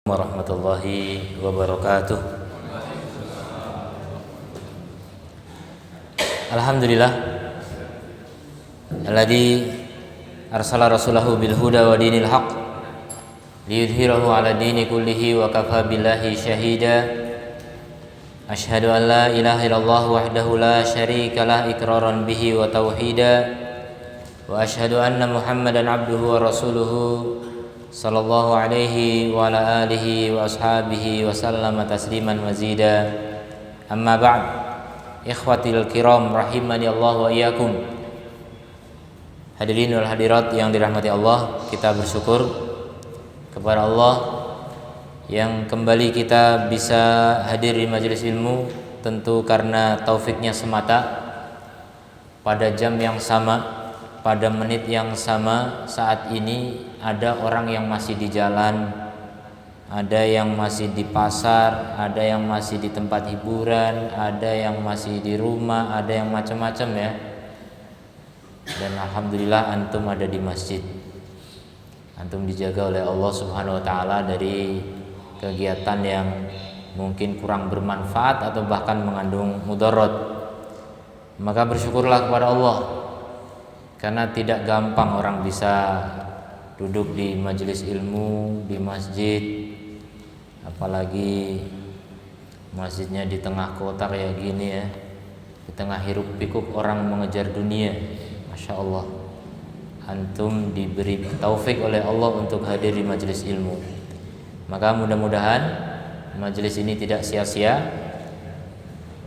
Warahmatullahi wabarakatuh. Alhamdulillah alladzi arsala rasulahu bil huda wa dinil haq liyudhhirahu ala dini kullihi wa kafa billahi shahida. Asyhadu an la ilaha illallah wahdahu la syarika lah iqraran bihi wa tauhida, wa asyhadu anna Muhammadan abduhu wa rasuluhu sallallahu alaihi wa ala alihi wa ashabihi wa sallama tasliman mazida. Amma ba'd. Ikhwatil kiram rahimani Allah wa iyyakum. Hadirin wal hadirat yang dirahmati Allah, kita bersyukur kepada Allah yang kembali kita bisa hadir di majelis ilmu, tentu karena taufiknya semata. Pada jam yang sama, pada menit yang sama saat ini ada orang yang masih di jalan, ada yang masih di pasar, ada yang masih di tempat hiburan, ada yang masih di rumah, ada yang macam-macam ya. Dan alhamdulillah antum ada di masjid. Antum dijaga oleh Allah Subhanahu wa taala dari kegiatan yang mungkin kurang bermanfaat atau bahkan mengandung mudarat. Maka bersyukurlah kepada Allah, karena tidak gampang orang bisa duduk di majelis ilmu, di masjid, apalagi masjidnya di tengah kota kayak gini ya, di tengah hiruk pikuk orang mengejar dunia. Masya Allah, antum diberi taufik oleh Allah untuk hadir di majelis ilmu. Maka mudah-mudahan majelis ini tidak sia-sia.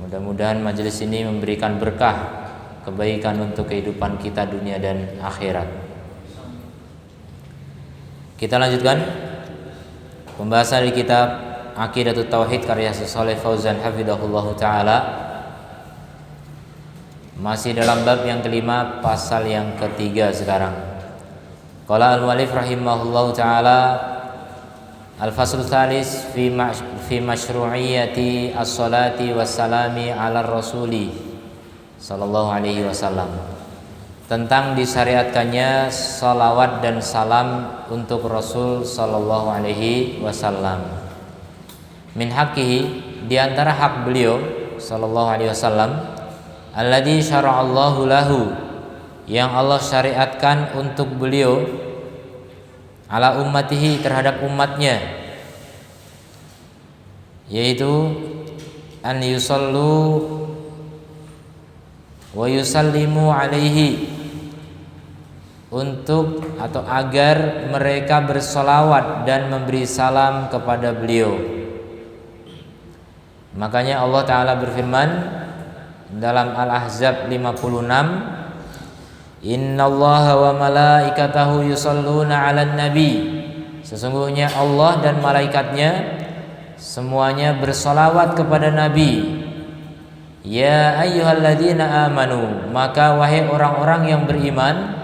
Mudah-mudahan majelis ini memberikan berkah, kebaikan untuk kehidupan kita dunia dan akhirat. Kita lanjutkan pembahasan di kitab Aqidatut Tauhid karya Shalih Fauzan hafizahullahu taala. Masih dalam bab yang kelima, pasal yang ketiga sekarang. Qala al-mu'allif rahimahullahu taala, al-fasl tsalis fi masyru'iyyati as-salati was-salami 'ala rasuli sallallahu alaihi wasallam, tentang disyariatkannya salawat dan salam untuk Rasul sallallahu alaihi wasallam. Min haqqihi, di antara hak beliau sallallahu alaihi wasallam, alladzi syara'allahu lahu, yang Allah syariatkan untuk beliau, ala ummatihi, terhadap umatnya, yaitu an yusallu wa yusallimu alaihi, untuk atau agar mereka bersolawat dan memberi salam kepada beliau. Makanya Allah Ta'ala berfirman dalam Al-Ahzab 56, Innallaha wa malaikatahu yusalluna 'alan nabi, sesungguhnya Allah dan malaikatnya semuanya bersolawat kepada Nabi. Ya ayyuhalladzina amanu, maka wahai orang-orang yang beriman,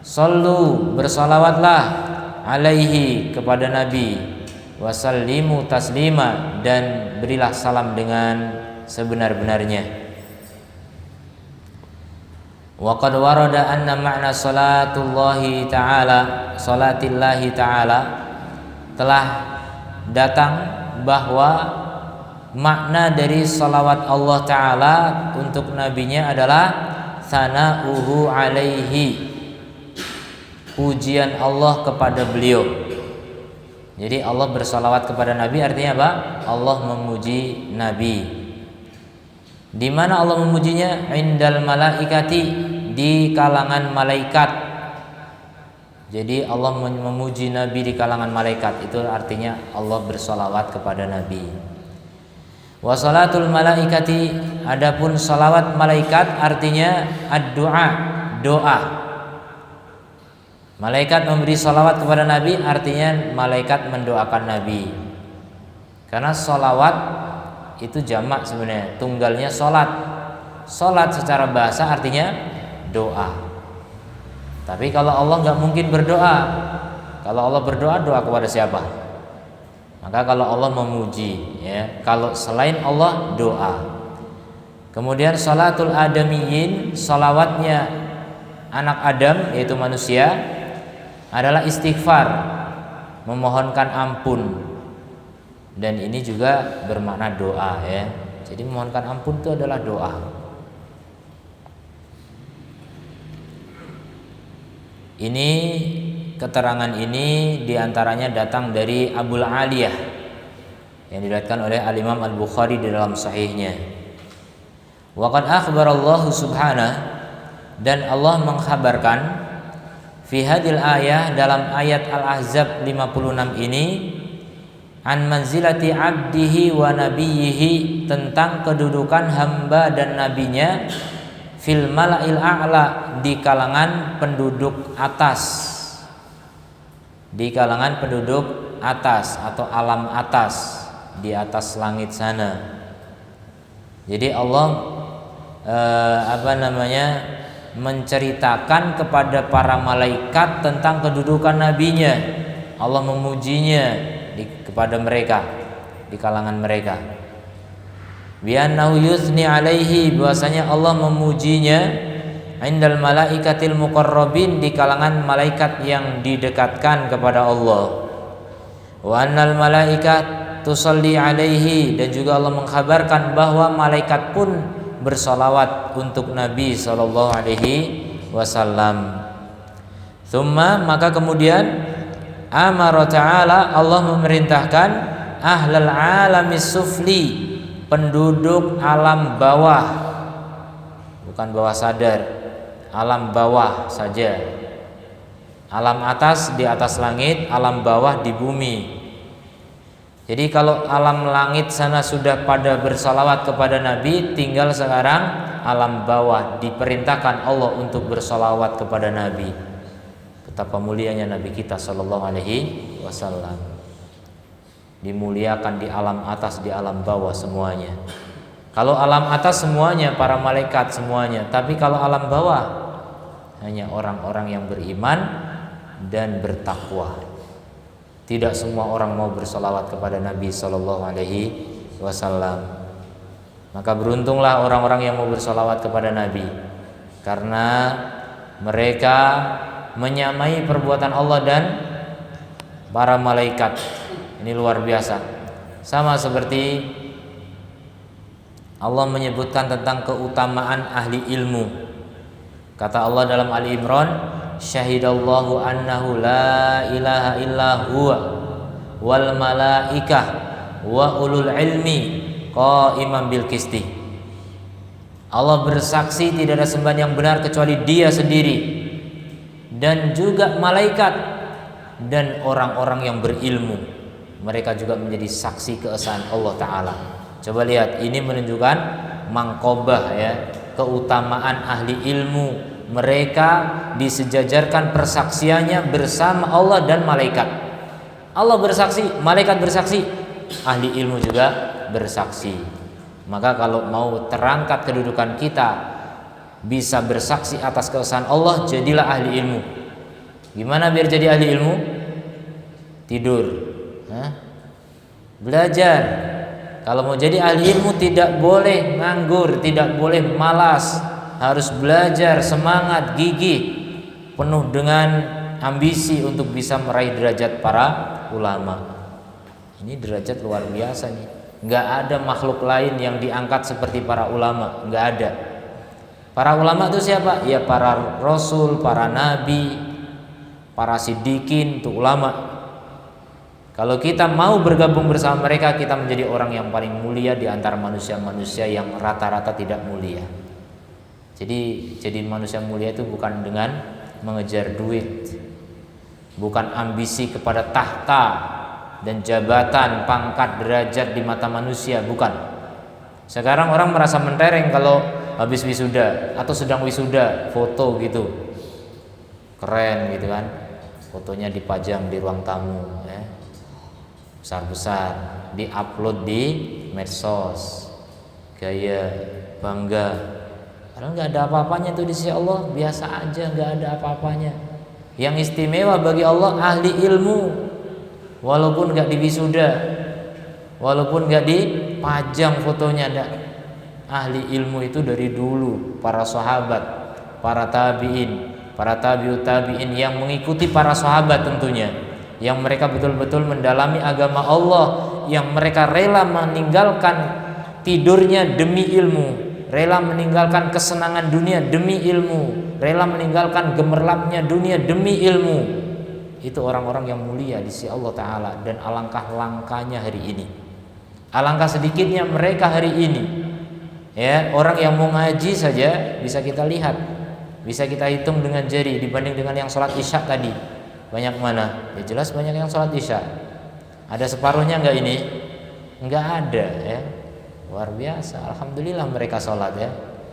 sallu, bersalawatlah, alaihi, kepada Nabi, wasallimu taslima, dan berilah salam dengan sebenar-benarnya. Wa qad warada anna ma'na salatillahi ta'ala, telah datang bahwa makna dari salawat Allah Ta'ala untuk nabinya adalah thana'uhu alaihi, pujian Allah kepada beliau. Jadi Allah bersalawat kepada Nabi artinya apa? Allah memuji Nabi. Di mana Allah memujinya? Indal malaikati, di kalangan malaikat. Jadi Allah memuji Nabi di kalangan malaikat, itu artinya Allah bersalawat kepada Nabi. Wa salatul malaikati, adapun salawat malaikat artinya ad-du'a, doa. Malaikat memberi salawat kepada Nabi artinya malaikat mendoakan Nabi. Karena salawat itu jamak sebenarnya, tunggalnya salat. Salat secara bahasa artinya doa. Tapi kalau Allah nggak mungkin berdoa. Kalau Allah berdoa, doa kepada siapa? Maka kalau Allah memuji, ya, kalau selain Allah doa. Kemudian salatul adamiyyin, salawatnya anak Adam yaitu manusia, adalah istighfar, memohonkan ampun. Dan ini juga bermakna doa ya. Jadi memohonkan ampun itu adalah doa. Ini keterangan ini diantaranya datang dari Abul Aliyah yang diriwayatkan oleh Al-Imam Al-Bukhari di dalam sahihnya. Wa qad akhbarallahu subhanahu, dan Allah mengkhabarkan fi hadil ayah, dalam ayat Al-Ahzab 56 ini, an manzilati abdihi wa nabiyhi, tentang kedudukan hamba dan nabinya, fil mala'il a'la, di kalangan penduduk atas, di kalangan penduduk atas atau alam atas, di atas langit sana. Jadi Allah menceritakan kepada para malaikat tentang kedudukan nabinya. Allah memujinya kepada mereka, di kalangan mereka. Bi annahu yuthni alaihi, bahwasanya Allah memujinya indal malaikatil muqarrabin, di kalangan malaikat yang didekatkan kepada Allah. Wa annal malaikat tusalli alaihi, dan juga Allah mengkhabarkan bahwa malaikat pun bersolawat untuk Nabi sallallahu alaihi wasallam. Tsumma, maka kemudian amara ta'ala, Allah memerintahkan ahlal alamis sufli, penduduk alam bawah, bukan bawah sadar, alam bawah saja. Alam atas di atas langit, alam bawah di bumi. Jadi kalau alam langit sana sudah pada bersalawat kepada Nabi, tinggal sekarang alam bawah diperintahkan Allah untuk bersalawat kepada Nabi. Betapa mulianya Nabi kita sallallahu alaihi wasallam. Dimuliakan di alam atas, di alam bawah semuanya. Kalau alam atas semuanya para malaikat semuanya, tapi kalau alam bawah hanya orang-orang yang beriman dan bertakwa. Tidak semua orang mau bersolawat kepada Nabi sallallahu alaihi wasallam. Maka beruntunglah orang-orang yang mau bersolawat kepada Nabi, karena mereka menyamai perbuatan Allah dan para malaikat. Ini luar biasa. Sama seperti Allah menyebutkan tentang keutamaan ahli ilmu. Kata Allah dalam Ali Imran, syahidallahu annahu la ilaha illa huwa wal malaikah wa ulul ilmi qaiman bil qisti. Allah bersaksi tidak ada sembahan yang benar kecuali Dia sendiri, dan juga malaikat dan orang-orang yang berilmu. Mereka juga menjadi saksi keesaan Allah Ta'ala. Coba lihat, ini menunjukkan mangkobah ya, keutamaan ahli ilmu. Mereka disejajarkan persaksiannya bersama Allah dan malaikat. Allah bersaksi, malaikat bersaksi, ahli ilmu juga bersaksi. Maka kalau mau terangkat kedudukan kita, bisa bersaksi atas keesaan Allah, jadilah ahli ilmu. Gimana biar jadi ahli ilmu? Tidur, belajar. Kalau mau jadi ahli ilmu tidak boleh nganggur, tidak boleh malas, harus belajar, semangat, gigih, penuh dengan ambisi untuk bisa meraih derajat para ulama. Ini derajat luar biasa nih. Nggak ada makhluk lain yang diangkat seperti para ulama, nggak ada. Para ulama itu siapa? Ya para rasul, para nabi, para siddiqin, itu ulama. Kalau kita mau bergabung bersama mereka, kita menjadi orang yang paling mulia di antara manusia-manusia yang rata-rata tidak mulia. Jadi manusia mulia itu bukan dengan mengejar duit, bukan ambisi kepada tahta dan jabatan, pangkat, derajat di mata manusia, bukan. Sekarang orang merasa mentereng kalau habis wisuda atau sedang wisuda, foto gitu, keren gitu kan, fotonya dipajang di ruang tamu, besar-besar, diupload di medsos, gaya bangga. Padahal nggak ada apa-apanya tuh di sisi Allah, biasa aja, nggak ada apa-apanya. Yang istimewa bagi Allah ahli ilmu, walaupun nggak diwisuda, walaupun nggak dipajang fotonya, ada ahli ilmu itu dari dulu, para sahabat, para tabiin, para tabiut tabiin yang mengikuti para sahabat tentunya, yang mereka betul-betul mendalami agama Allah, yang mereka rela meninggalkan tidurnya demi ilmu, rela meninggalkan kesenangan dunia demi ilmu, rela meninggalkan gemerlapnya dunia demi ilmu. Itu orang-orang yang mulia di sisi Allah Ta'ala. Dan alangkah langkanya hari ini, alangkah sedikitnya mereka hari ini. Ya, orang yang mau ngaji saja bisa kita lihat, bisa kita hitung dengan jari dibanding dengan yang sholat isya tadi. Banyak mana? Ya jelas banyak yang sholat isya. Ada separuhnya enggak ini? Enggak ada ya. Luar biasa. Alhamdulillah mereka sholat ya.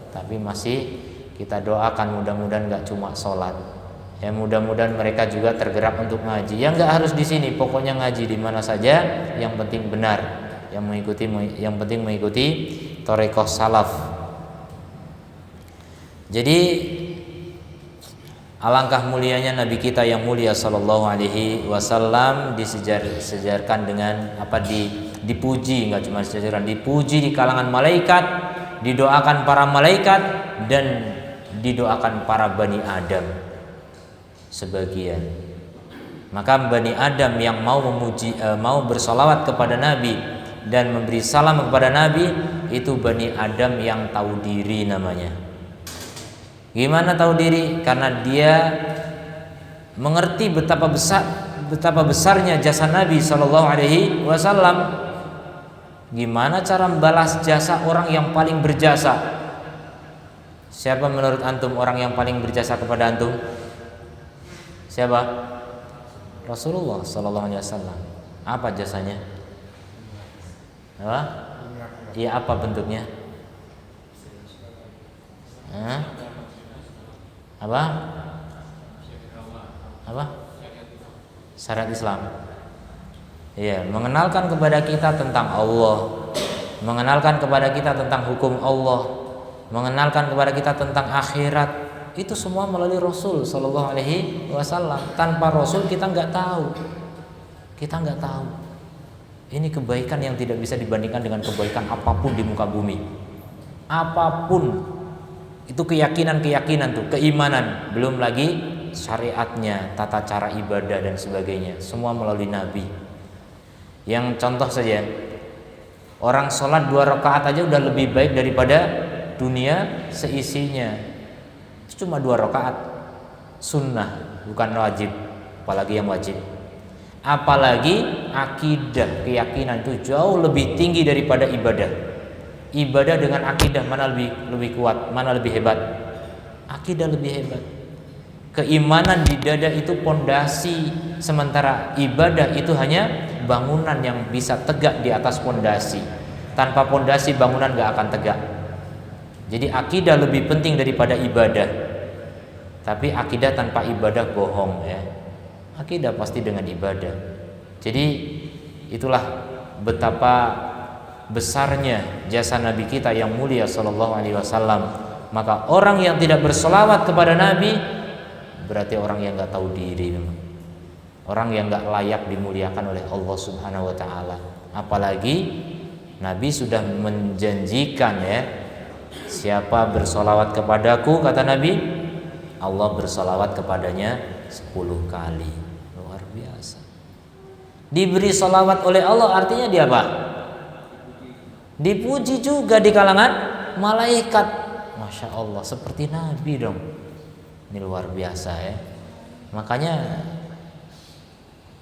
Tapi masih kita doakan mudah-mudahan enggak cuma sholat. Ya mudah-mudahan mereka juga tergerak untuk ngaji. Yang enggak harus di sini, pokoknya ngaji di mana saja, yang penting benar, yang penting mengikuti thariqah salaf. Jadi alangkah mulianya Nabi kita yang mulia sallallahu alaihi wasallam disejarkan dengan apa, dipuji, enggak cuma disejarkan, dipuji di kalangan malaikat, didoakan para malaikat dan didoakan para Bani Adam sebagian. Maka Bani Adam yang mau bersolawat kepada Nabi dan memberi salam kepada Nabi, itu Bani Adam yang tahu diri namanya. Gimana tahu diri? Karena dia mengerti betapa besarnya jasa Nabi Shallallahu Alaihi Wasallam. Gimana cara membalas jasa orang yang paling berjasa? Siapa menurut antum orang yang paling berjasa kepada antum? Siapa? Rasulullah Sallallahu Alaihi Wasallam. Apa jasanya? Apa? Iya, apa bentuknya? Apa? Syariat Islam. Iya, mengenalkan kepada kita tentang Allah, mengenalkan kepada kita tentang hukum Allah, mengenalkan kepada kita tentang akhirat. Itu semua melalui Rasul Sallallahu Alaihi Wasallam. Tanpa Rasul kita nggak tahu. Ini kebaikan yang tidak bisa dibandingkan dengan kebaikan apapun di muka bumi. Apapun itu, keyakinan tuh, keimanan, belum lagi syariatnya, tata cara ibadah dan sebagainya, semua melalui Nabi. Yang contoh saja, orang sholat 2 rakaat aja udah lebih baik daripada dunia seisinya. Itu cuma 2 rakaat, sunnah bukan wajib, apalagi yang wajib. Apalagi akidah, keyakinan itu jauh lebih tinggi daripada ibadah. Ibadah dengan akidah mana lebih kuat, mana lebih hebat? Akidah lebih hebat. Keimanan di dada itu pondasi, sementara ibadah itu hanya bangunan yang bisa tegak di atas pondasi. Tanpa pondasi bangunan gak akan tegak. Jadi akidah lebih penting daripada ibadah. Tapi akidah tanpa ibadah bohong ya. Akidah pasti dengan ibadah. Jadi itulah betapa besarnya jasa Nabi kita yang mulia Sallallahu Alaihi Wasallam. Maka orang yang tidak berselawat kepada Nabi berarti orang yang nggak tahu diri, orang yang nggak layak dimuliakan oleh Allah Subhanahu Wa Taala. Apalagi Nabi sudah menjanjikan ya, siapa bersolawat kepadaku, kata Nabi, Allah bersolawat kepadanya 10 kali. Luar biasa. Diberi solawat oleh Allah artinya dia apa? Dipuji juga di kalangan malaikat. Masya Allah, seperti Nabi dong. Ini luar biasa ya. Makanya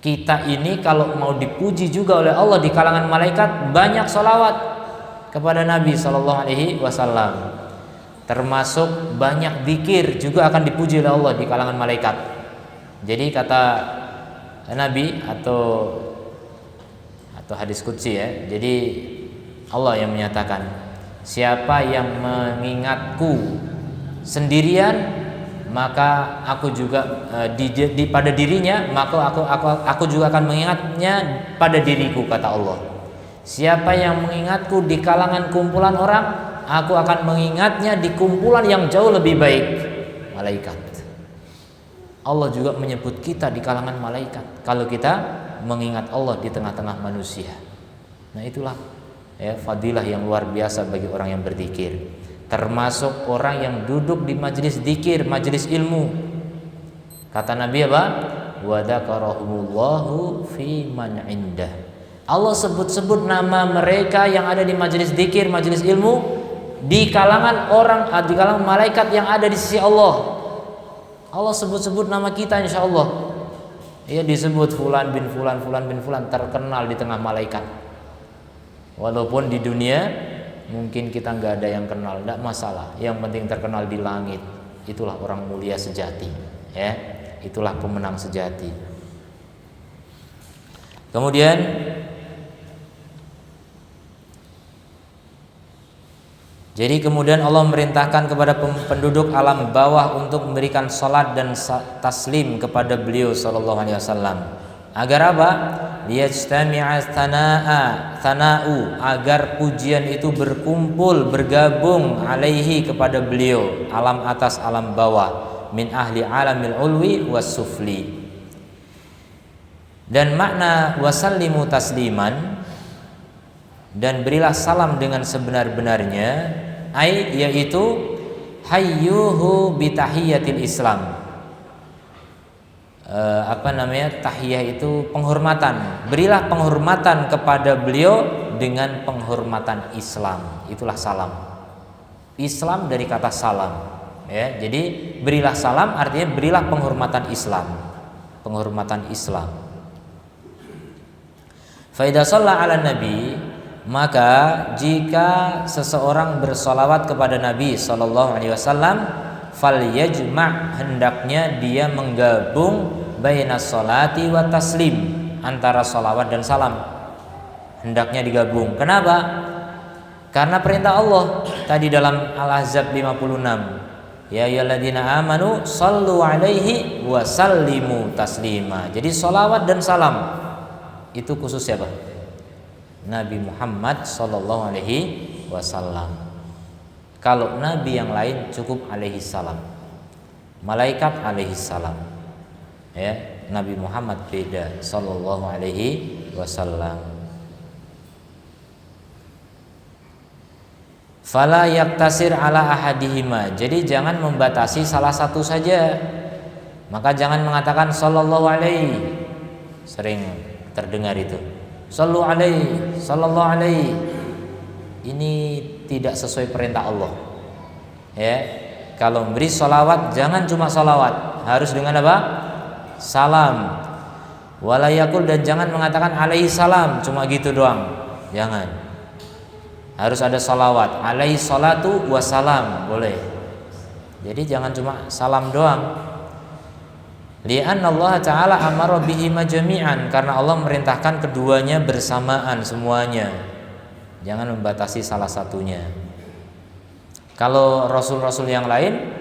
kita ini kalau mau dipuji juga oleh Allah di kalangan malaikat, banyak solawat kepada Nabi Sallallahu Alaihi Wasallam. Termasuk banyak zikir juga akan dipuji oleh Allah di kalangan malaikat. Jadi kata Nabi atau hadis qudsi ya. Jadi Allah yang menyatakan, siapa yang mengingatku sendirian, maka aku juga pada dirinya, maka aku juga akan mengingatnya pada diriku, kata Allah. Siapa yang mengingatku di kalangan kumpulan orang, aku akan mengingatnya di kumpulan yang jauh lebih baik, malaikat. Allah juga menyebut kita di kalangan malaikat kalau kita mengingat Allah di tengah-tengah manusia. Nah itulah ya, fadilah yang luar biasa bagi orang yang berzikir. Termasuk orang yang duduk di majelis zikir, majelis ilmu. Kata Nabi apa? Wa dzakarahumullahu fi man indah. Allah sebut-sebut nama mereka yang ada di majelis dzikir, majelis ilmu, di kalangan orang, di kalangan malaikat yang ada di sisi Allah. Allah sebut-sebut nama kita, insya Allah. Ya, disebut fulan bin fulan, fulan bin fulan, terkenal di tengah malaikat. Walaupun di dunia mungkin kita nggak ada yang kenal, tidak masalah. Yang penting terkenal di langit. Itulah orang mulia sejati. Ya, itulah pemenang sejati. Kemudian kemudian Allah memerintahkan kepada penduduk alam bawah untuk memberikan salat dan taslim kepada beliau sallallahu alaihi wasallam. Agar apa? Liyajtami'a thana'u, agar pujian itu berkumpul, bergabung alaihi kepada beliau, alam atas alam bawah, min ahli alamil ulwi was sufli. Dan makna wasallimu tasliman, dan berilah salam dengan sebenar-benarnya, yaitu hayyuhu bitahiyatil Islam. Tahiyah itu penghormatan. Berilah penghormatan kepada beliau dengan penghormatan Islam. Itulah salam. Islam dari kata salam. Ya, jadi berilah salam artinya berilah penghormatan Islam. Penghormatan Islam. Fa idza shalla 'ala nabi, maka jika seseorang bersolawat kepada Nabi sallallahu alaihi wasallam, falyajma', hendaknya dia menggabung baina sholati wa taslim, antara solawat dan salam. Hendaknya digabung. Kenapa? Karena perintah Allah tadi dalam Al-Ahzab 56. Ya ayyuhalladzina amanu shallu alaihi wa sallimu taslima. Jadi solawat dan salam itu khusus siapa? Nabi Muhammad sallallahu alaihi wasallam. Kalau nabi yang lain cukup alaihi salam. Malaikat alaihi salam. Ya, Nabi Muhammad beda sallallahu alaihi wasallam. Fala yaktasir ala ahadihima. Jadi jangan membatasi salah satu saja. Maka jangan mengatakan sallallahu alaihi. Sering terdengar itu. Sallu alaihi, sallallahu alaihi. Ini tidak sesuai perintah Allah. Ya, kalau memberi sholawat jangan cuma sholawat, harus dengan apa? Salam. Walayakul, dan jangan mengatakan alaihi salam cuma gitu doang. Jangan. Harus ada sholawat. Alaihi salatu wassalam, boleh. Jadi jangan cuma salam doang. Li'anna Allah Ta'ala amara bihima jami'an, karena Allah merintahkan keduanya bersamaan semuanya. Jangan membatasi salah satunya. Kalau rasul-rasul yang lain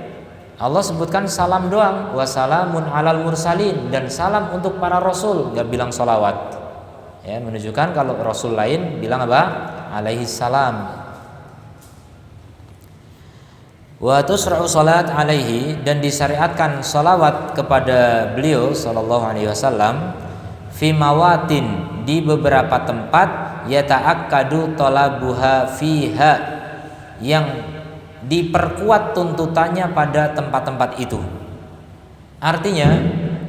Allah sebutkan salam doang, wassalamun alal mursalin, dan salam untuk para rasul, gak bilang sholawat. Ya, menunjukkan kalau rasul lain bilang apa? Alaihi salam. Wa tusra'u salat alaihi, dan disyariatkan salawat kepada beliau sallallahu alaihi wasallam fi mawatin, di beberapa tempat, yata'akkadu talabuha fiha, yang diperkuat tuntutannya pada tempat-tempat itu. Artinya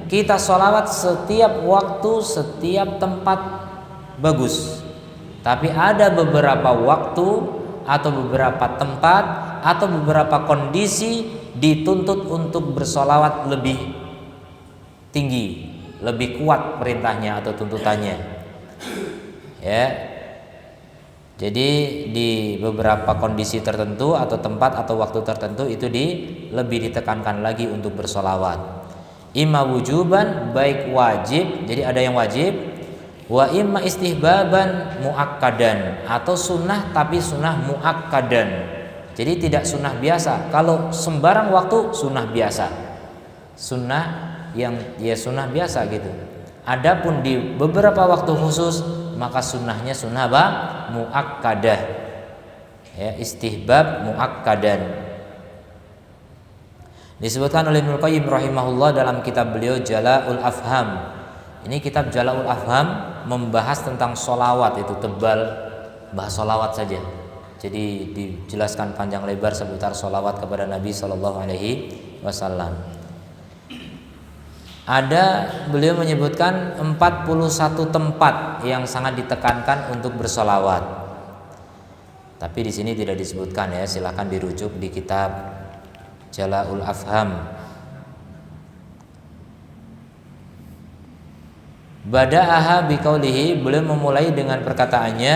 kita salawat setiap waktu, setiap tempat bagus. Tapi ada beberapa waktu atau beberapa tempat atau beberapa kondisi dituntut untuk bersolawat lebih tinggi, lebih kuat perintahnya atau tuntutannya. Ya, jadi di beberapa kondisi tertentu atau tempat atau waktu tertentu itu lebih ditekankan lagi untuk bersolawat. Imma wujuban, baik wajib, jadi ada yang wajib, wa imma istihbaban muakkadan, atau sunnah tapi sunnah muakkadan. Jadi tidak sunnah biasa. Kalau sembarang waktu sunnah biasa, sunnah yang ya sunnah biasa gitu. Adapun di beberapa waktu khusus maka sunnahnya sunnah apa? Muakkadah. Ya, istihbab muakkadan. Disebutkan oleh Ibnu Qayyim rahimahullah dalam kitab beliau Jala'ul Afham. Ini kitab Jala'ul Afham membahas tentang sholawat, itu tebal, bahas sholawat saja. Jadi dijelaskan panjang lebar seputar sholawat kepada Nabi Sallallahu Alaihi Wasallam. Ada beliau menyebutkan 41 tempat yang sangat ditekankan untuk bersolawat. Tapi di sini tidak disebutkan ya, silahkan dirujuk di kitab Jala'ul Afham. Bada'aha biqaulihi, beliau memulai dengan perkataannya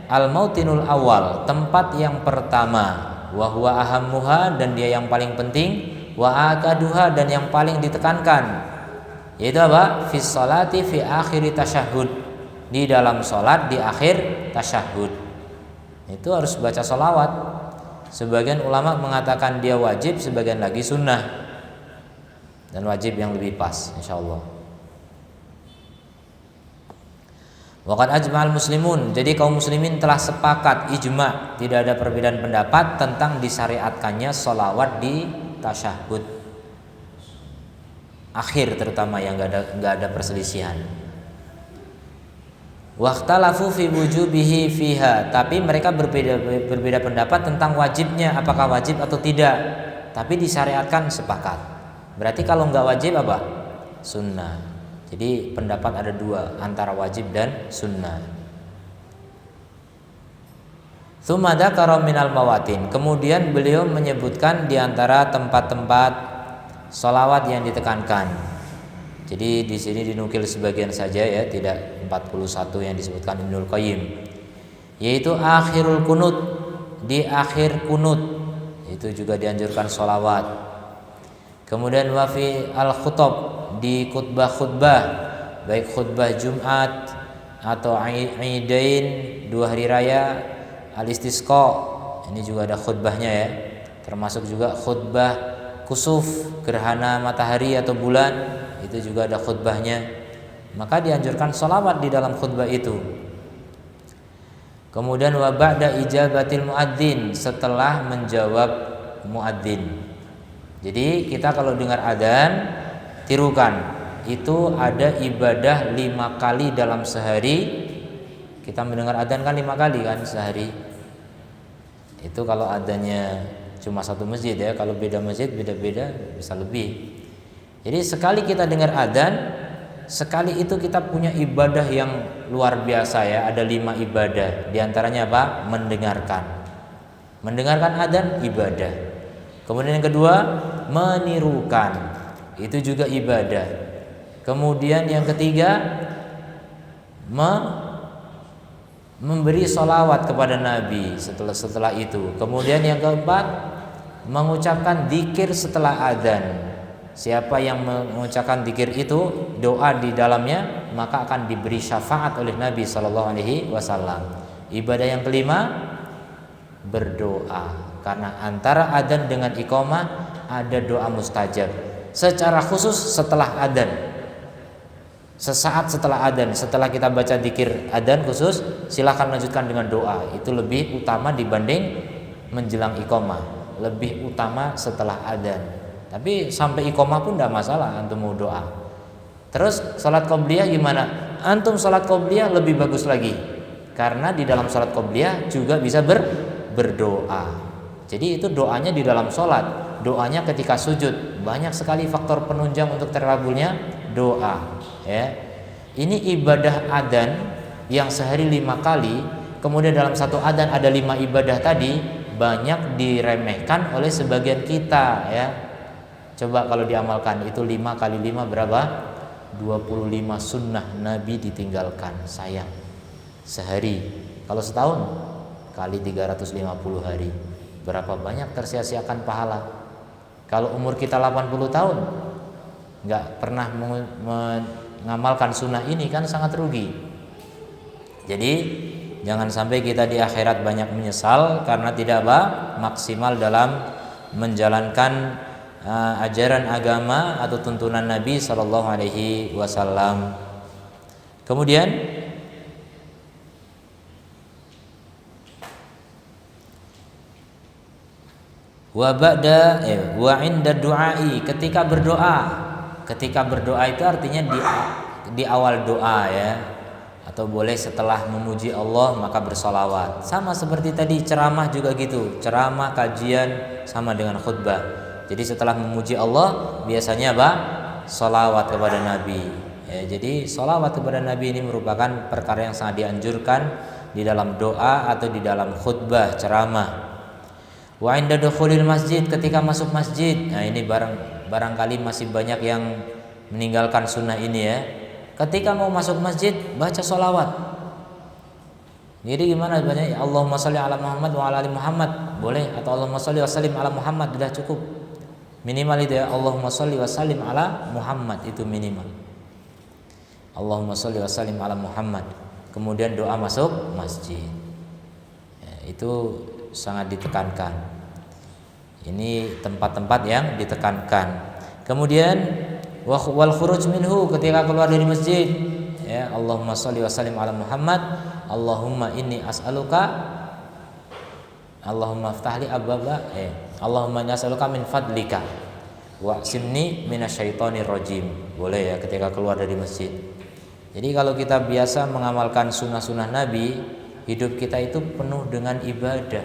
al-mautinul awal, tempat yang pertama, wa huwa ahammuha, dan dia yang paling penting, wa akaduha, dan yang paling ditekankan, yaitu apa? Fis sholati fi akhiri tasyahud, di dalam sholat di akhir tasyahud itu harus baca sholawat. Sebagian ulama mengatakan dia wajib, sebagian lagi sunnah, dan wajib yang lebih pas insyaallah. Waqad ajma'al muslimun, jadi kaum muslimin telah sepakat, ijma', tidak ada perbedaan pendapat tentang disyariatkannya sholawat di tasyahud akhir, terutama yang nggak ada perselisihan. Waqtalafu fi wujubihi fiha, tapi mereka berbeda pendapat tentang wajibnya, apakah wajib atau tidak. Tapi disyariatkan sepakat. Berarti kalau nggak wajib apa? Sunnah. Jadi pendapat ada dua, antara wajib dan sunnah. Tsumma dzakara minal mawatin, kemudian beliau menyebutkan di antara tempat-tempat sholawat yang ditekankan. Jadi di sini dinukil sebagian saja ya, tidak 41 yang disebutkan Ibnul Qayyim. Yaitu akhirul kunut, di akhir kunut itu juga dianjurkan sholawat. Kemudian wafi al-khutab, di khutbah-khutbah, baik khutbah Jumat atau Aidain, 2 hari raya, al-istisqa, ini juga ada khutbahnya ya. Termasuk juga khutbah kusuf, gerhana matahari atau bulan, itu juga ada khutbahnya. Maka dianjurkan sholawat di dalam khutbah itu. Kemudian wa ba'da ijabatil muadzin, setelah menjawab muadzin. Jadi kita kalau dengar adzan, tirukan, itu ada ibadah 5 kali dalam sehari. Kita mendengar adzan kan 5 kali kan sehari. Itu kalau adzannya cuma satu masjid ya, kalau beda masjid beda-beda bisa lebih. Jadi sekali kita dengar adzan, sekali itu kita punya ibadah yang luar biasa ya. Ada 5 ibadah, diantaranya apa? Mendengarkan adzan ibadah. Kemudian yang kedua, menirukan, itu juga ibadah. Kemudian yang ketiga, memberi sholawat kepada Nabi setelah itu. Kemudian yang keempat, mengucapkan dzikir setelah adzan. Siapa yang mengucapkan dzikir itu, doa di dalamnya, maka akan diberi syafaat oleh Nabi sallallahu alaihi wasallam. Ibadah yang kelima, berdoa. Karena antara adzan dengan iqamah ada doa mustajab. Secara khusus setelah adzan. Sesaat setelah adzan, setelah kita baca dzikir adzan khusus, silakan lanjutkan dengan doa. Itu lebih utama dibanding menjelang iqamah, lebih utama setelah adzan. Tapi sampai iqamah pun tidak masalah antum mau doa. Terus salat qobliyah gimana? Antum salat qobliyah lebih bagus lagi, karena di dalam salat qobliyah juga bisa berdoa. Jadi itu doanya di dalam salat, doanya ketika sujud. Banyak sekali faktor penunjang untuk terkabulnya doa. Ya, ini ibadah adzan yang sehari 5 kali, kemudian dalam satu adzan ada 5 ibadah tadi, banyak diremehkan oleh sebagian kita ya. Coba kalau diamalkan, itu 5 kali 5 berapa? 25 sunnah Nabi ditinggalkan, sayang. Sehari. Kalau setahun kali 350 hari, berapa banyak tersia-siakan pahala. Kalau umur kita 80 tahun nggak pernah mengamalkan sunnah ini, kan sangat rugi. Jadi jangan sampai kita di akhirat banyak menyesal karena tidak maksimal dalam menjalankan ajaran agama atau tuntunan Nabi sallallahu alaihi wasallam. Kemudian wa ba'da wa 'inda du'ai, ketika berdoa. Ketika berdoa itu artinya di awal doa ya, atau boleh setelah memuji Allah maka bersolawat. Sama seperti tadi ceramah juga gitu, ceramah, kajian sama dengan khutbah. Jadi setelah memuji Allah biasanya sholawat kepada Nabi. Ya, jadi sholawat kepada Nabi ini merupakan perkara yang sangat dianjurkan di dalam doa atau di dalam khutbah ceramah. Wa inda dukhulil masjid, ketika masuk masjid. Nah, ini barangkali masih banyak yang meninggalkan sunnah ini ya. Ketika mau masuk masjid baca sholawat. Jadi gimana bacanya? Allahumma sholli ala Muhammad wa ala ali Muhammad boleh, atau Allahumma sholli wa sallim ala Muhammad, sudah cukup. Minimal itu ya, Allahumma sholli wa sallim ala Muhammad, itu minimal. Allahumma sholli wa sallim ala Muhammad. Kemudian doa masuk masjid. Ya, itu sangat ditekankan. Ini tempat-tempat yang ditekankan. Kemudian wal khuruj minhu, ketika keluar dari masjid, ya, Allahumma sholli wa sallim ala Muhammad. Allahumma inni as'aluka, Allahumma aftahli ababa, Allahumma inni as'aluka min fadlika wa simni minasyaitonir rajim. Boleh ya ketika keluar dari masjid. Jadi kalau kita biasa mengamalkan sunnah-sunnah Nabi, hidup kita itu penuh dengan ibadah.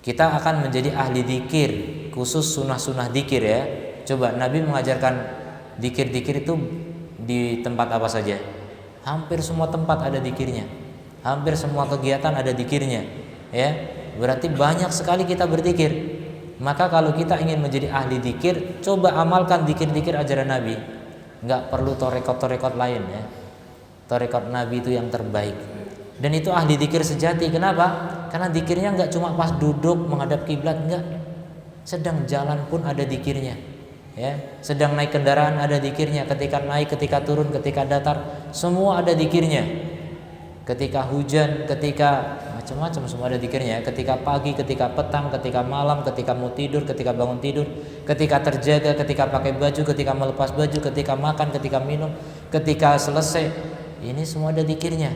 Kita akan menjadi ahli dzikir, khusus sunnah-sunnah dzikir ya. Coba Nabi mengajarkan dzikir-dzikir itu di tempat apa saja? Hampir semua tempat ada dzikirnya. Hampir semua kegiatan ada dzikirnya, ya. Berarti banyak sekali kita berzikir. Maka kalau kita ingin menjadi ahli dzikir, coba amalkan dzikir-dzikir ajaran Nabi. Enggak perlu torekot-torekot lain ya. Torekot Nabi itu yang terbaik. Dan itu ahli dzikir sejati. Kenapa? Karena dzikirnya enggak cuma pas duduk menghadap kiblat, enggak. Sedang jalan pun ada dzikirnya. Ya, sedang naik kendaraan ada dzikirnya, ketika naik, ketika turun, ketika datar, semua ada dzikirnya. Ketika hujan, ketika macam-macam semua ada dzikirnya. Ketika pagi, ketika petang, ketika malam, ketika mau tidur, ketika bangun tidur, ketika terjaga, ketika pakai baju, ketika melepas baju, ketika makan, ketika minum, ketika selesai, ini semua ada dzikirnya.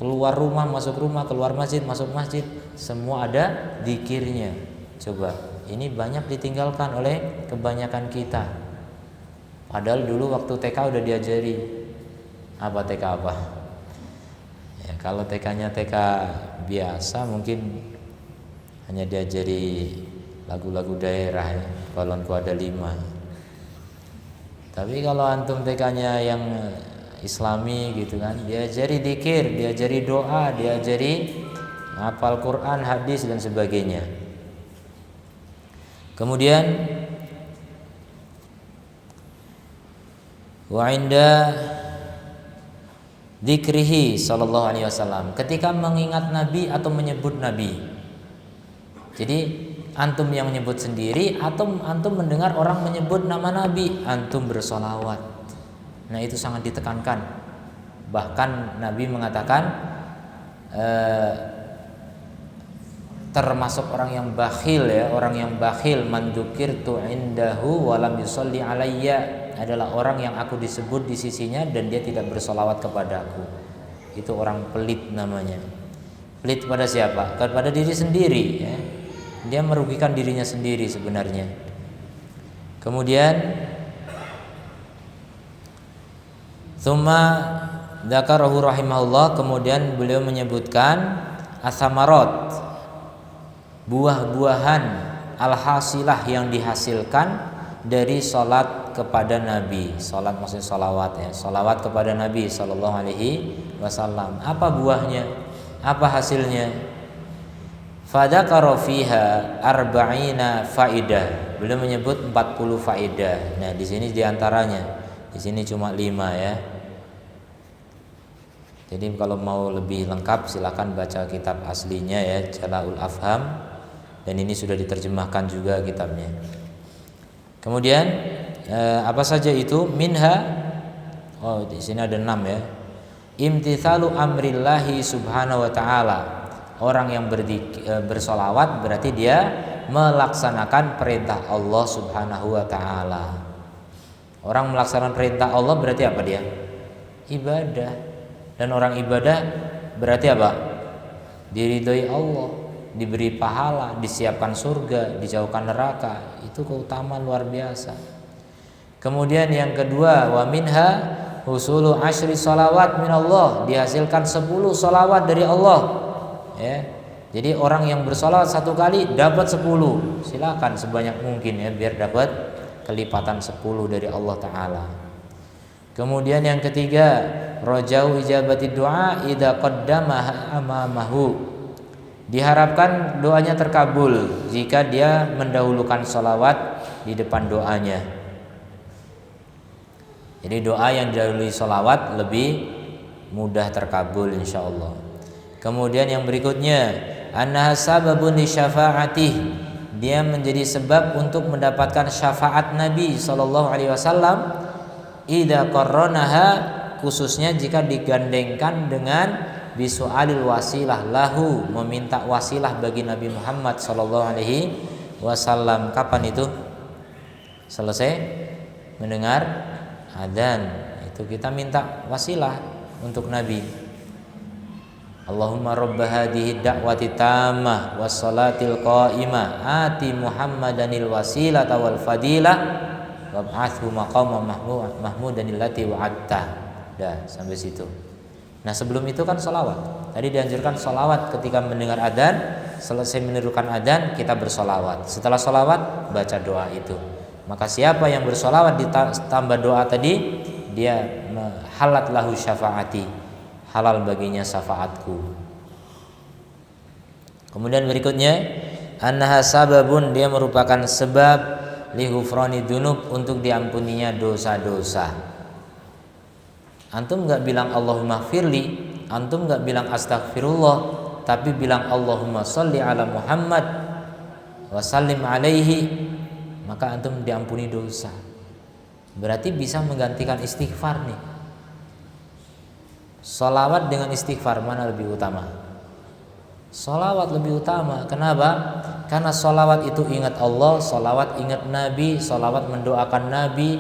Keluar rumah, masuk rumah, keluar masjid, masuk masjid, semua ada dzikirnya. Coba, ini banyak ditinggalkan oleh kebanyakan kita. Padahal dulu waktu TK udah diajari. Apa TK apa? Ya, kalau TK-nya TK biasa mungkin hanya diajari lagu-lagu daerah ya. Balonku ada 5. Tapi kalau antum TK-nya yang Islami gitu kan, diajari dzikir, diajari doa, diajari hafal Quran, hadis dan sebagainya. Kemudian wa inda dzikrihi sallallahu alaihi wasallam, ketika mengingat Nabi atau menyebut Nabi. Jadi antum yang menyebut sendiri atau antum mendengar orang menyebut nama Nabi, antum bersolawat. Nah, itu sangat ditekankan. Bahkan Nabi mengatakan termasuk orang yang bakhil ya, orang yang bakhil, man dzukirtu indahu wa lam yusolli alayya, adalah orang yang aku disebut di sisinya dan dia tidak bersolawat kepadaku. Itu orang pelit namanya. Pelit pada siapa? Kepada diri sendiri ya. Dia merugikan dirinya sendiri sebenarnya. Kemudian tsumma dzakarahu rahimahullah, kemudian beliau menyebutkan asamarat, buah-buahan al-hasilah yang dihasilkan dari salat kepada Nabi. Salat maksudnya salawat ya. Salawat kepada Nabi sallallahu alaihi wasallam. Apa buahnya? Apa hasilnya? Fadzakara fiha arba'ina faidah. Beliau menyebut 40 faedah. Nah, di sini diantaranya. Di sini cuma 5 ya. Jadi kalau mau lebih lengkap silakan baca kitab aslinya ya, Jala'ul Afham, dan ini sudah diterjemahkan juga kitabnya. Kemudian apa saja itu? Minha, oh di sini ada 6 ya. Imtithalu amrillahi subhanahu wa ta'ala. Orang yang bersolawat berarti dia melaksanakan perintah Allah subhanahu wa ta'ala. Orang melaksanakan perintah Allah berarti apa dia? Ibadah. Dan orang ibadah berarti apa? Diridhoi Allah, diberi pahala, disiapkan surga, dijauhkan neraka. Itu keutamaan luar biasa. Kemudian yang kedua, wa minha husulu asyri sholawat minallah, dihasilkan 10 sholawat dari Allah ya. Jadi orang yang bersolawat 1 kali dapat 10. Silakan sebanyak mungkin ya biar dapat kelipatan 10 dari Allah Ta'ala. Kemudian yang ketiga, rajau ijabati doa idza qaddama amamahu. Diharapkan doanya terkabul jika dia mendahulukan sholawat di depan doanya. Jadi doa yang didahului sholawat lebih mudah terkabul insyaallah. Kemudian yang berikutnya, annaha sababun li syafaatih. Dia menjadi sebab untuk mendapatkan syafaat Nabi sallallahu alaihi wasallam idza qarranaha, khususnya jika digandengkan dengan bisu'alil wasilah lahu, meminta wasilah bagi Nabi Muhammad sallallahu alaihi wasallam. Kapan itu? Selesai mendengar adzan, itu kita minta wasilah untuk Nabi. Allahumma rabb hadhihi da'wati tammah was salatil qa'imah ati Muhammadanil wasilata wal fadilah wab'athu maqaman mahmudanil lati wa'adta. Dah sampai situ. Nah sebelum itu kan sholawat. Tadi dianjurkan sholawat ketika mendengar adzan. Selesai menirukan adzan kita bersolawat. Setelah sholawat baca doa itu. Maka siapa yang bersolawat ditambah doa tadi, dia halat lahu syafaati, halal baginya syafaatku. Kemudian berikutnya, annaha sababun, dia merupakan sebab li ghufrani dzunub, untuk diampuninya dosa-dosa. Antum enggak bilang Allahumma firli, antum enggak bilang astaghfirullah, tapi bilang Allahumma sholli ala Muhammad wa sallim alaihi, maka antum diampuni dosa. Berarti bisa menggantikan istighfar nih. Sholawat dengan istighfar mana lebih utama? Sholawat lebih utama. Kenapa? Karena sholawat itu ingat Allah, sholawat ingat Nabi, sholawat mendoakan Nabi,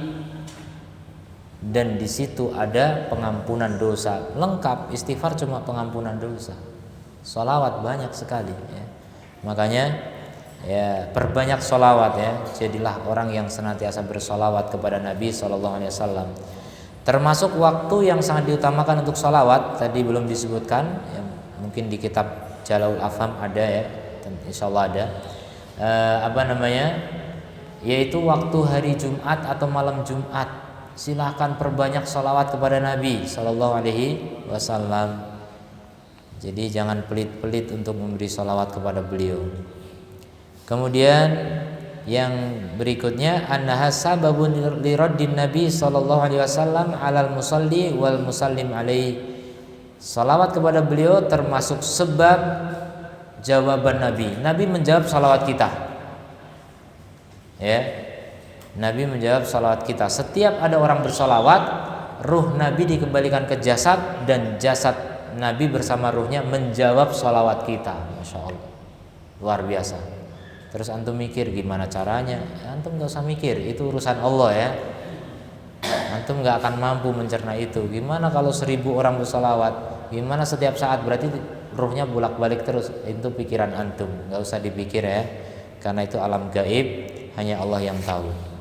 dan di situ ada pengampunan dosa. Lengkap. Istighfar cuma pengampunan dosa. Sholawat banyak sekali ya. Makanya ya perbanyak sholawat ya. Jadilah orang yang senantiasa bersholawat kepada Nabi SAW. Termasuk waktu yang sangat diutamakan untuk sholawat, tadi belum disebutkan ya, mungkin di kitab Jalalaul Afham ada ya, insyaallah ada. Yaitu waktu hari Jumat atau malam Jumat. Silahkan perbanyak sholawat kepada Nabi Sallallahu Alaihi Wasallam. Jadi jangan pelit-pelit untuk memberi sholawat kepada beliau. Kemudian yang berikutnya, annaha sababun liraddin Nabi Sallallahu Alaihi Wasallam alal musalli wal musallim alaihi. Sholawat kepada beliau termasuk sebab jawaban Nabi. Nabi menjawab sholawat kita. Ya. Nabi menjawab salawat kita. Setiap ada orang bersalawat, ruh Nabi dikembalikan ke jasad, dan jasad Nabi bersama ruhnya menjawab salawat kita. Masya Allah, luar biasa. Terus antum mikir gimana caranya? Antum gak usah mikir, itu urusan Allah ya. Antum gak akan mampu mencerna itu. Gimana kalau 1000 orang bersalawat? Gimana setiap saat? Berarti ruhnya bolak-balik terus. Itu pikiran antum, gak usah dipikir ya. Karena itu alam gaib, hanya Allah yang tahu.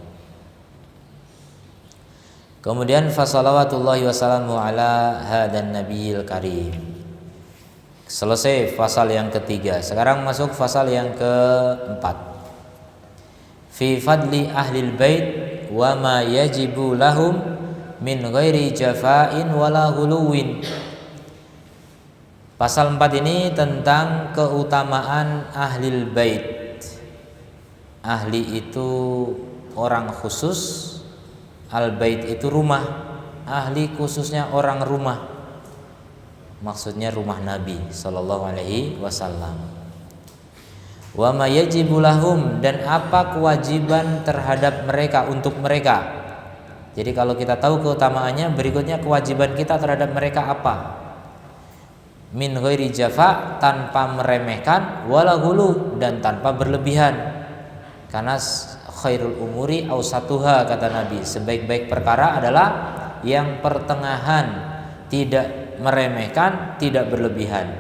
Kemudian fasalawatullahi wassalamu ala hadan nabiyil karim. Selesai fasal yang ketiga. Sekarang masuk fasal yang keempat. Fi fadli ahlil bait wa ma yajibu lahum min ghairi jafa'in wala ghuluwin. Pasal 4 ini tentang keutamaan ahlil bait. Ahli itu orang khusus, al-bait itu rumah, ahli khususnya orang rumah. Maksudnya rumah Nabi sallallahu alaihi wasallam. Wa ma yajibu lahum, dan apa kewajiban terhadap mereka, untuk mereka. Jadi kalau kita tahu keutamaannya, berikutnya kewajiban kita terhadap mereka apa? Min ghairi jafa, tanpa meremehkan, wala ghulu, dan tanpa berlebihan. Karena khairul umuri awsatuha, kata Nabi, sebaik-baik perkara adalah yang pertengahan, tidak meremehkan, tidak berlebihan.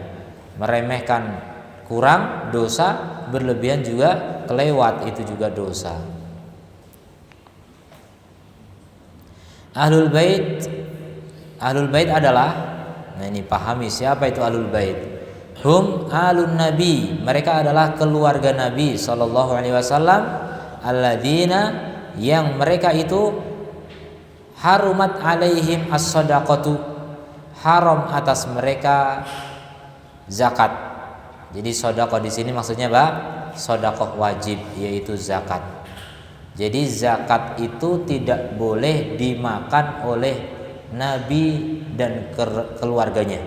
Meremehkan kurang dosa, berlebihan juga kelewat, itu juga dosa. Ahlul bait adalah, nah ini pahami siapa itu ahlul bait. Hum alun nabi, mereka adalah keluarga Nabi sallallahu alaihi wasallam, alladzina yang mereka itu harumat alaihim as-shadaqatu, haram atas mereka zakat. Jadi sedekah di sini maksudnya apa? Sedekah wajib, yaitu zakat. Jadi zakat itu tidak boleh dimakan oleh Nabi dan keluarganya.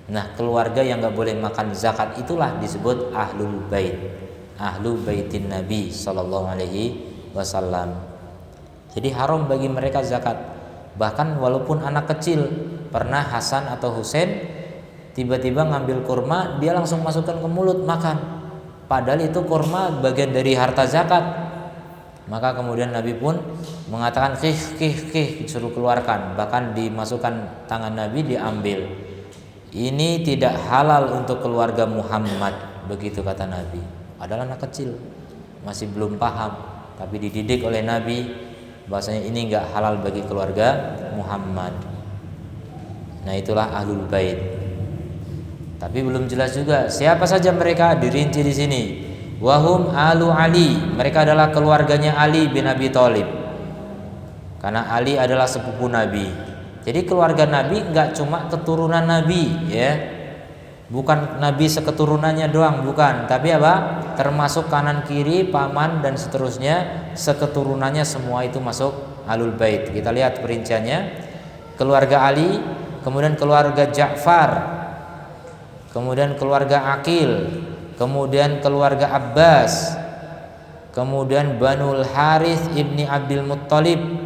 Nah, keluarga yang nggak boleh makan zakat itulah disebut ahlul bait, ahlu baitin Nabi Sallallahu Alaihi Wasallam. Jadi haram bagi mereka zakat. Bahkan walaupun anak kecil, pernah Hasan atau Husain tiba-tiba ngambil kurma, dia langsung masukkan ke mulut makan. Padahal itu kurma bagian dari harta zakat. Maka kemudian Nabi pun mengatakan kih, disuruh keluarkan. Bahkan dimasukkan tangan Nabi, diambil. Ini tidak halal untuk keluarga Muhammad, begitu kata Nabi. Adalah anak kecil, masih belum paham, tapi dididik oleh Nabi bahwasanya ini enggak halal bagi keluarga Muhammad. Nah, itulah ahlul bait. Tapi belum jelas juga siapa saja mereka, dirinci di sini. Wahum alu Ali, mereka adalah keluarganya Ali bin Abi Thalib. Karena Ali adalah sepupu Nabi. Jadi keluarga Nabi enggak cuma keturunan Nabi, ya. Bukan Nabi seketurunannya doang, bukan. Tapi apa? Termasuk kanan kiri, paman dan seterusnya, seketurunannya semua itu masuk ahlul bait. Kita lihat perinciannya. Keluarga Ali, kemudian keluarga Ja'far, kemudian keluarga Aqil, kemudian keluarga Abbas, kemudian Banul Harith ibni Abdul Muttalib.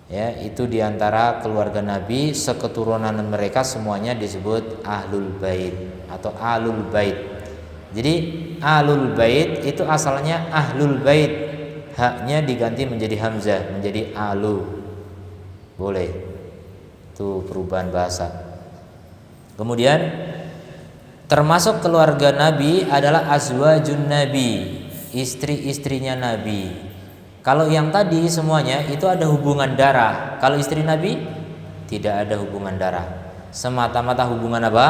Ya, itu diantara keluarga Nabi, seketurunan mereka semuanya disebut ahlul bait atau alul bait. Jadi alul bait itu asalnya ahlul bait, haknya diganti menjadi hamzah menjadi alu. Boleh. Itu perubahan bahasa. Kemudian termasuk keluarga Nabi adalah azwajun Nabi, istri-istrinya Nabi. Kalau yang tadi semuanya itu ada hubungan darah. Kalau istri Nabi tidak ada hubungan darah. Semata-mata hubungan apa?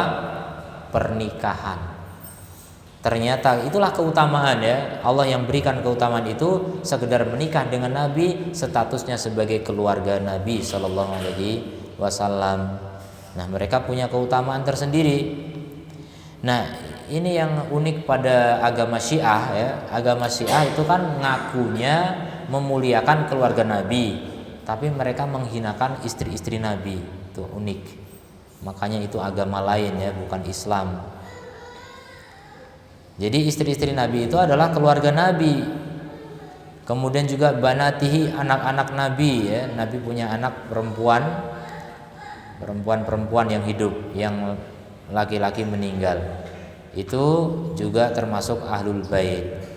Pernikahan. Ternyata itulah keutamaan, ya. Allah yang berikan keutamaan itu, sekedar menikah dengan Nabi statusnya sebagai keluarga Nabi Sallallahu Alaihi Wasallam. Nah, mereka punya keutamaan tersendiri. Nah, ini yang unik pada agama Syiah, ya. Agama Syiah itu kan ngakunya memuliakan keluarga Nabi, tapi mereka menghinakan istri-istri Nabi. Itu unik. Makanya itu agama lain, ya, bukan Islam. Jadi istri-istri Nabi itu adalah keluarga Nabi. Kemudian juga banatihi, anak-anak Nabi, ya. Nabi punya anak perempuan yang hidup, yang laki-laki meninggal. Itu juga termasuk ahlul bait.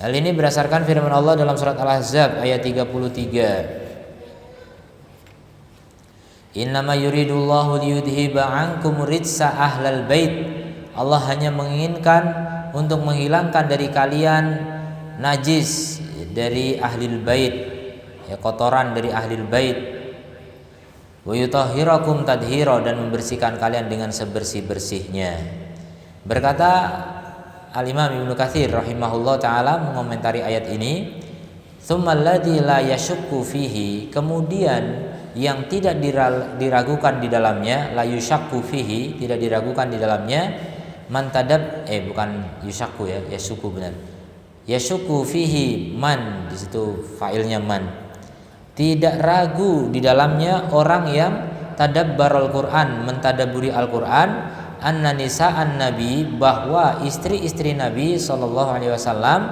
Hal ini berdasarkan firman Allah dalam surat Al-Ahzab ayat 33. Innama yuridullahu liyudhiba ankum ritsa ahlal bait. Allah hanya menginginkan untuk menghilangkan dari kalian najis dari ahlil bait, ya, kotoran dari ahlil bait. Wa yutahhirakum tadhira, dan membersihkan kalian dengan sebersih-bersihnya. Berkata Al-Imam Ibnu Katsir rahimahullah ta'ala mengomentari ayat ini, tsummal ladzi la yashukku fihi, kemudian yang tidak diragukan di dalamnya, la yushakku fihi, tidak diragukan di dalamnya, man tadab bukan yushakku, ya, yashukku benar. Yashukku fihi man, di situ fa'ilnya man. Tidak ragu di dalamnya orang yang tadabbarul Quran, mentadaburi Al-Qur'an, anna nisa'an nabi, bahwa istri-istri Nabi sallallahu alaihi wasallam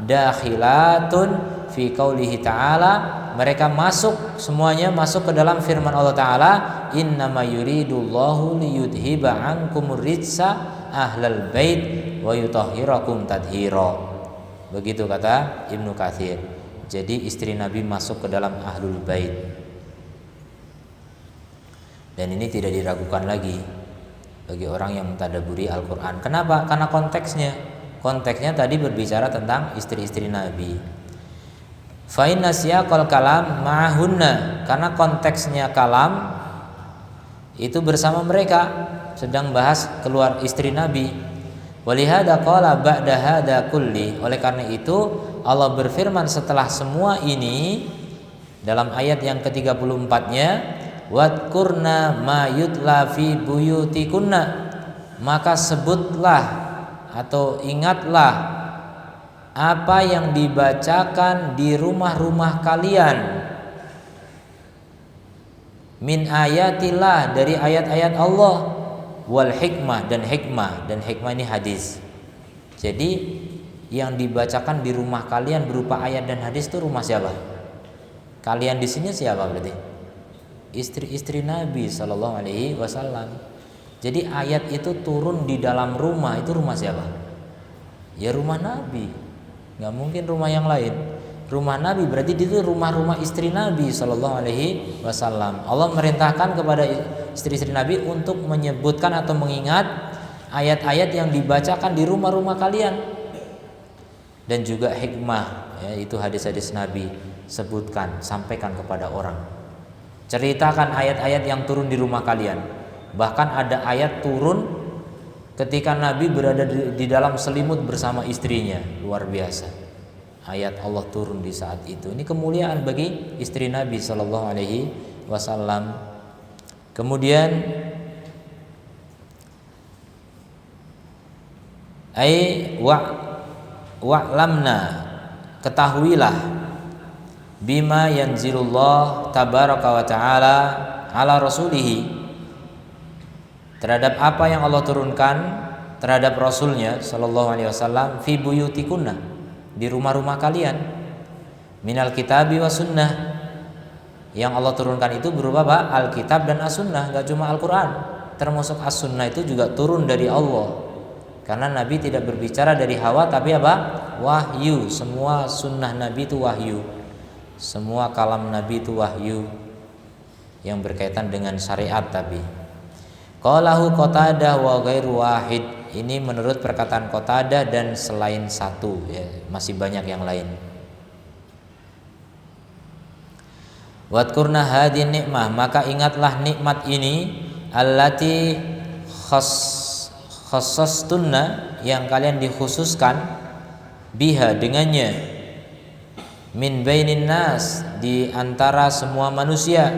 dakhilatun fi qaulihi ta'ala, mereka masuk, semuanya masuk ke dalam firman Allah taala, innama yuridullahu liyudhiba ankumur ritsa ahlal bait wa yutahhirakum tadhira. Begitu kata Ibnu Katsir. Jadi istri Nabi masuk ke dalam ahlul bait. Dan ini tidak diragukan lagi bagi orang yang mentadaburi Al-Quran. Kenapa? Karena konteksnya tadi berbicara tentang istri-istri Nabi. Fa inna siyaqal kalam ma'ahunna, karena konteksnya kalam itu bersama mereka, sedang bahas keluar istri Nabi. Walihada qala ba'da hada kulli, oleh karena itu Allah berfirman setelah semua ini dalam ayat yang ke-34-nya, wadkurna ma yutla fi buyutikunna, maka sebutlah atau ingatlah apa yang dibacakan di rumah-rumah kalian, min ayatillah, dari ayat-ayat Allah, wal hikmah, dan hikmah ini hadis. Jadi yang dibacakan di rumah kalian berupa ayat dan hadis itu rumah siapa? Kalian di sini siapa berarti? Istri-istri Nabi Shallallahu Alaihi Wasallam. Jadi ayat itu turun di dalam rumah, itu rumah siapa? Ya rumah Nabi. Nggak mungkin rumah yang lain. Rumah Nabi berarti itu rumah-rumah istri Nabi Shallallahu Alaihi Wasallam. Allah merintahkan kepada istri-istri Nabi untuk menyebutkan atau mengingat ayat-ayat yang dibacakan di rumah-rumah kalian. Dan juga hikmah, ya, itu hadis-hadis Nabi, sebutkan, sampaikan kepada orang. Ceritakan ayat-ayat yang turun di rumah kalian. Bahkan ada ayat turun ketika Nabi berada di dalam selimut bersama istrinya, luar biasa. Ayat Allah turun di saat itu. Ini kemuliaan bagi istri Nabi Shallallahu Alaihi Wasallam. Kemudian wa'lamna, ketahuilah, bima yanzilullah tabaraka wa ta'ala ala rasulihi, terhadap apa yang Allah turunkan terhadap Rasulnya Sallallahu Alaihi Wasallam, fi buyutikunna, di rumah-rumah kalian, minal kitabi wa sunnah, yang Allah turunkan itu berupa apa? Alkitab dan as-sunnah, gak cuma Al-Quran, termasuk as-sunnah itu juga turun dari Allah. Karena Nabi tidak berbicara dari hawa, tapi apa? Wahyu. Semua sunnah Nabi itu wahyu. Semua kalam Nabi itu wahyu yang berkaitan dengan syariat. Tapi qalahu Qatadah wa ghairu wahid, ini menurut perkataan Qatadah dan selain satu, ya, masih banyak yang lain. Wadkurna hadin nikmah, maka ingatlah nikmat ini, allati khassastunna, yang kalian dikhususkan, biha, dengannya, min bainin nas, di antara semua manusia.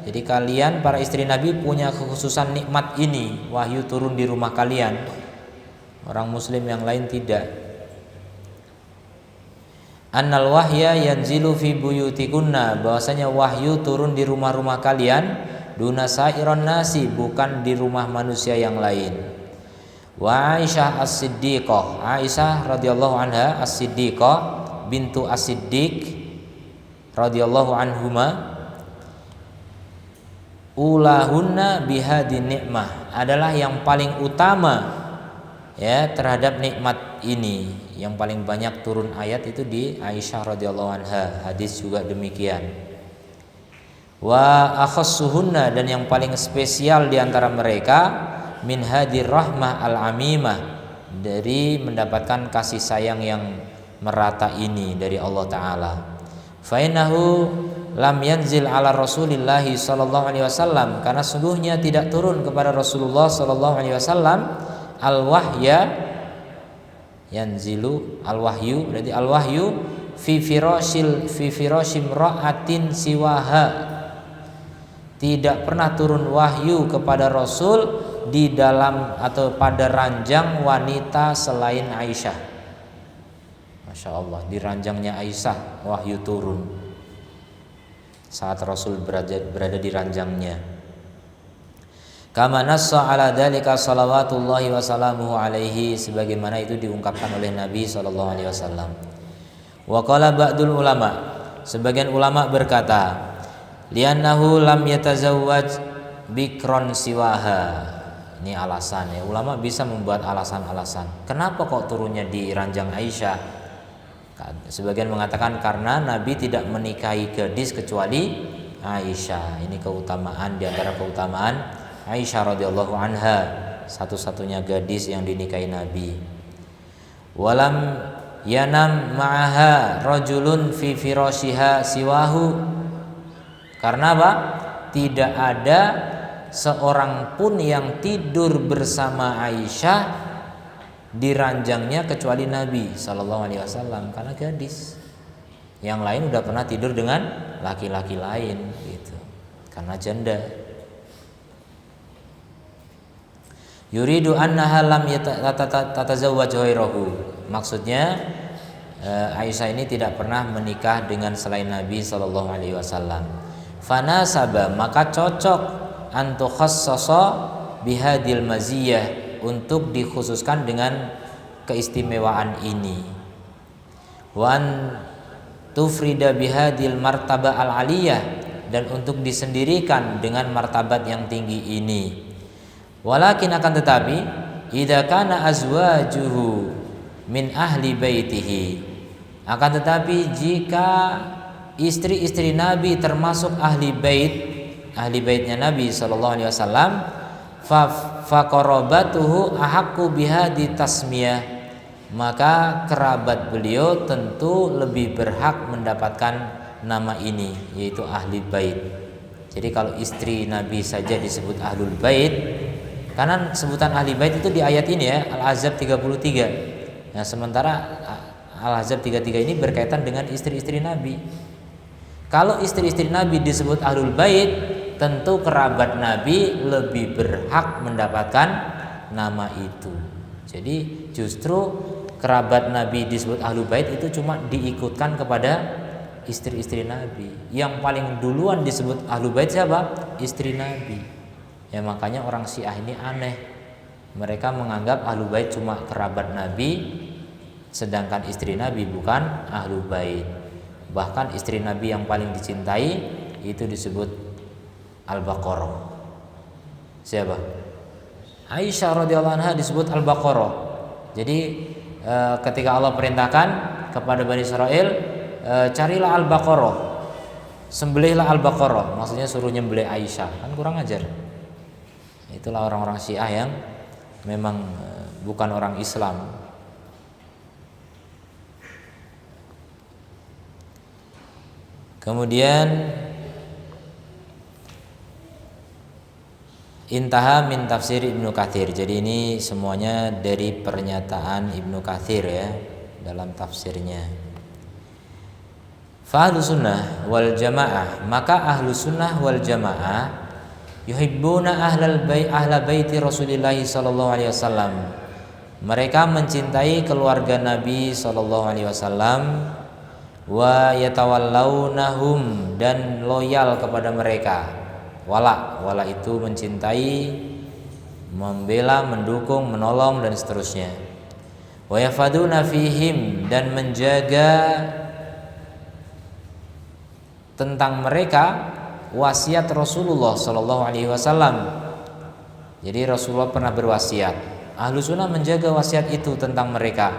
Jadi kalian para istri Nabi punya kekhususan nikmat ini, wahyu turun di rumah kalian, orang muslim yang lain tidak. Annal wahya yanzilu fi buyutikunna, bahwasanya wahyu turun di rumah-rumah kalian, duna sairon nasi, bukan di rumah manusia yang lain. Wa Aisyah as-Siddiqah, Aisyah radhiyallahu anha as-Siddiqah bintu as-Siddiq radhiyallahu anhuma, ulahunna bihadin nikmah, adalah yang paling utama, ya, terhadap nikmat ini. Yang paling banyak turun ayat itu di Aisyah radhiyallahu anha, hadis juga demikian. Wa akhassuhunna, dan yang paling spesial di antara mereka, min hadir rahmah al-amimah, dari mendapatkan kasih sayang yang merata ini dari Allah Ta'ala. Fa innahu lam yanzil ala Rasulillahi sallallahu alaihi wasallam, karena sungguhnya tidak turun kepada Rasulullah sallallahu alaihi wasallam al-wahya, yanzilu al-wahyu, berarti al-wahyu fi firashim ra'atin siwaha, tidak pernah turun wahyu kepada Rasul di dalam atau pada ranjang wanita selain Aisyah. Masya Allah, di ranjangnya Aisyah wahyu turun saat Rasul berada di ranjangnya. Kama nassa ala dzalika salawatullahi wa salamuhu alaihi, sebagaimana itu diungkapkan oleh Nabi sallallahu alaihi wasallam. Wa qala ba'dul ulama, sebagian ulama berkata, li'annahu lam yatazawwaj bikron siwaha. Ini alasan, ya, ulama bisa membuat alasan-alasan kenapa kok turunnya di ranjang Aisyah. Sebagian mengatakan karena Nabi tidak menikahi gadis kecuali Aisyah. Ini keutamaan di antara keutamaan Aisyah radhiyallahu anha, satu-satunya gadis yang dinikahi Nabi. Walam yanam ma'aha rajulun fi firashiha siwahu, karena apa? Tidak ada seorang pun yang tidur bersama Aisyah diranjangnya kecuali Nabi Shallallahu Alaihi Wasallam karena gadis. Yang lain udah pernah tidur dengan laki-laki lain gitu karena janda. Yuridu annaha lam tatazawwaj ghairahu. Maksudnya Aisyah ini tidak pernah menikah dengan selain Nabi Shallallahu Alaihi Wasallam. Fanasaba, maka cocok antukhassasa bihadil maziyah, untuk dikhususkan dengan keistimewaan ini. Wan tufrida bihadil martabah al aliyah, dan untuk disendirikan dengan martabat yang tinggi ini. Walakin akan tetapi idza kana azwajuhu min ahli baitihi, akan tetapi jika istri-istri Nabi termasuk ahli baitnya Nabi sallallahu alaihi wasallam, fa qarabatuhu ahaqqu bihadi tasmiyah, maka kerabat beliau tentu lebih berhak mendapatkan nama ini, yaitu ahli bait. Jadi kalau istri Nabi saja disebut ahlul bait, karena sebutan ahli bait itu di ayat ini ya, Al-Ahzab 33. Nah, sementara Al-Ahzab 33 ini berkaitan dengan istri-istri Nabi. Kalau istri-istri Nabi disebut ahlul bait, tentu kerabat Nabi lebih berhak mendapatkan nama itu. Jadi justru kerabat Nabi disebut ahlul bait itu cuma diikutkan kepada istri-istri Nabi. Yang paling duluan disebut ahlul bait siapa? Istri Nabi. Ya makanya orang Syiah ini aneh. Mereka menganggap ahlul bait cuma kerabat Nabi, sedangkan istri Nabi bukan ahlul bait. Bahkan istri Nabi yang paling dicintai itu disebut Al-Baqarah. Siapa? Aisyah radhiyallahu anha disebut Al-Baqarah. Jadi ketika Allah perintahkan kepada Bani Israel, carilah Al-Baqarah, sembelihlah Al-Baqarah, maksudnya suruh nyembelih Aisyah. Kan kurang ajar. Itulah orang-orang Syiah yang memang bukan orang Islam. Kemudian intaha min tafsir Ibnu Katsir. Jadi ini semuanya dari pernyataan Ibnu Katsir ya dalam tafsirnya. Fa ahlus sunnah wal jamaah, maka ahlus sunnah wal jamaah yuhibbuna ahla baiti Rasulillah sallallahu alaihi wasallam. Mereka mencintai keluarga Nabi sallallahu alaihi wasallam, wa yatawallawnahum, dan loyal kepada mereka. Wala itu mencintai, membela, mendukung, menolong dan seterusnya. Wa yafaduna fihim, dan menjaga tentang mereka wasiat Rasulullah sallallahu alaihi wasallam. Jadi Rasulullah pernah berwasiat. Ahlu sunnah menjaga wasiat itu tentang mereka.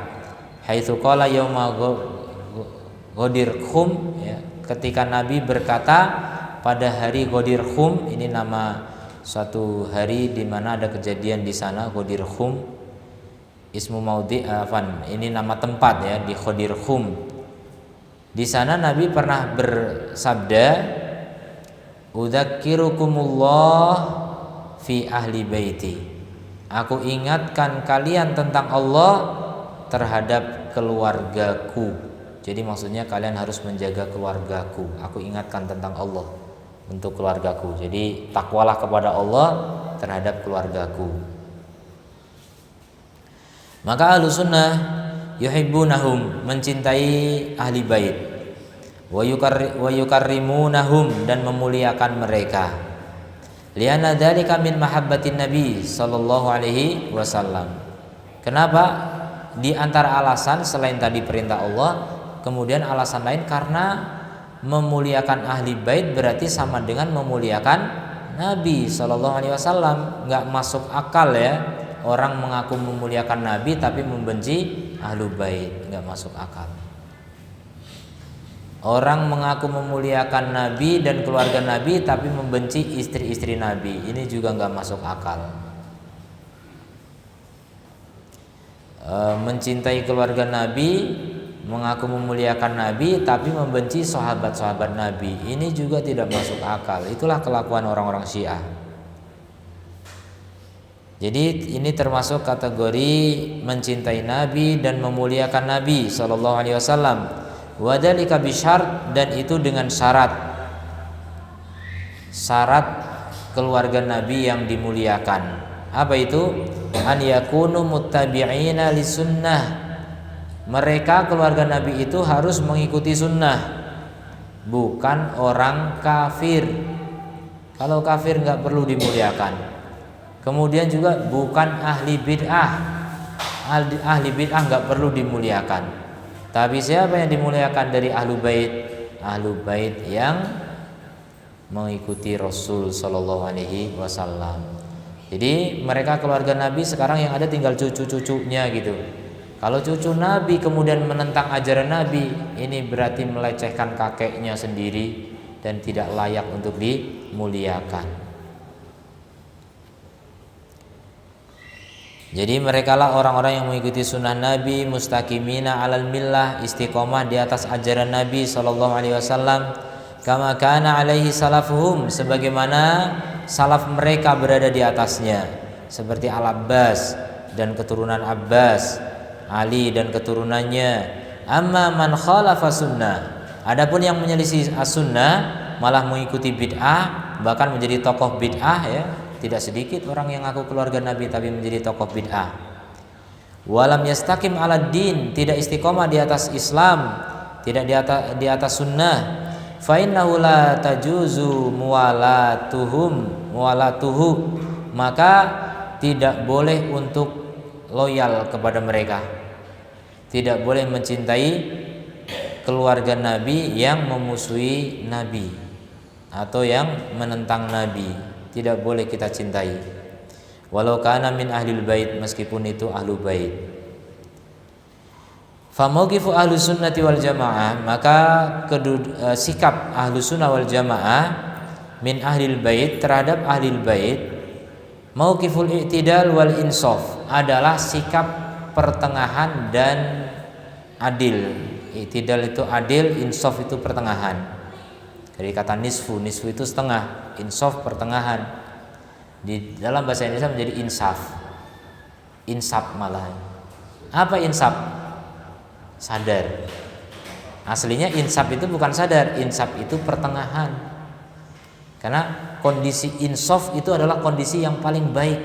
Haitsu qala yauma Ghadir Khum, ya, ketika Nabi berkata pada hari Ghadir Khum, ini nama suatu hari di mana ada kejadian di sana. Ghadir Khum ismu maudi ini nama tempat ya, di Ghadir Khum. Di sana Nabi pernah bersabda, udzakirukumullah fi ahli baiti. Aku ingatkan kalian tentang Allah terhadap keluargaku. Jadi maksudnya kalian harus menjaga keluargaku. Aku ingatkan tentang Allah untuk keluargaku. Jadi takwalah kepada Allah terhadap keluargaku. Maka ahlu sunnah yuhibbunahum, mencintai ahli bait, wa yukarrimunahum, dan memuliakan mereka. Lianna dzalika min mahabbatin Nabi sallallahu alaihi wasallam. Kenapa? Di antara alasan selain tadi perintah Allah, kemudian alasan lain karena memuliakan ahli bait berarti sama dengan memuliakan Nabi sallallahu alaihi wasallam. Enggak masuk akal ya orang mengaku memuliakan Nabi tapi membenci ahlu bait, enggak masuk akal. Orang mengaku memuliakan Nabi dan keluarga Nabi tapi membenci istri-istri Nabi, ini juga enggak masuk akal. Mencintai keluarga Nabi, mengaku memuliakan Nabi tapi membenci sahabat-sahabat Nabi, ini juga tidak masuk akal. Itulah kelakuan orang-orang Syiah. Jadi ini termasuk kategori mencintai Nabi dan memuliakan Nabi sallallahu alaihi wasallam. Wa dzalika bisyart, dan itu dengan syarat keluarga Nabi yang dimuliakan. Apa itu? An yakunu muttabi'ina lisunnah. Mereka keluarga Nabi itu harus mengikuti sunnah, bukan orang kafir. Kalau kafir nggak perlu dimuliakan. Kemudian juga bukan ahli bid'ah. Ahli bid'ah nggak perlu dimuliakan. Tapi siapa yang dimuliakan dari ahlu bait? Ahlu bait yang mengikuti Rasul sallallahu alaihi wasallam. Jadi mereka keluarga Nabi sekarang yang ada tinggal cucu-cucunya gitu. Kalau cucu Nabi kemudian menentang ajaran Nabi, ini berarti melecehkan kakeknya sendiri dan tidak layak untuk dimuliakan. Jadi merekalah orang-orang yang mengikuti sunnah Nabi, mustaqimina alal millah, istiqomah di atas ajaran Nabi sallallahu alaihi wasallam, kama kana alaihi salafuhum, sebagaimana salaf mereka berada di atasnya, seperti Al-Abbas dan keturunan Abbas, Ali dan keturunannya. Amma man khalafa sunnah, adapun yang menyelisih as-sunnah malah mengikuti bid'ah, bahkan menjadi tokoh bid'ah ya. Tidak sedikit orang yang ngaku keluarga Nabi tapi menjadi tokoh bid'ah. Walam yastaqim ala din, tidak istiqomah di atas Islam, tidak di atas sunnah. Fa innahu la tajuzu muwalatuhu, maka tidak boleh untuk loyal kepada mereka. Tidak boleh mencintai keluarga Nabi yang memusuhi Nabi atau yang menentang Nabi. Tidak boleh kita cintai. Walau kana min ahlil bait, meskipun itu ahlu bait. Fa mauqifu ahlus sunnati wal jamaah, maka sikap ahlus sunnah wal jamaah min ahlil bait terhadap ahlil bait, mauqiful i'tidal wal insaf, adalah sikap pertengahan dan adil. I'tidal itu adil, insaf itu pertengahan. Dari kata nisfu itu setengah, insaf pertengahan. Di dalam bahasa Indonesia menjadi insaf malah. Apa insaf? Sadar. Aslinya insaf itu bukan sadar, insaf itu pertengahan. Karena kondisi insaf itu adalah kondisi yang paling baik.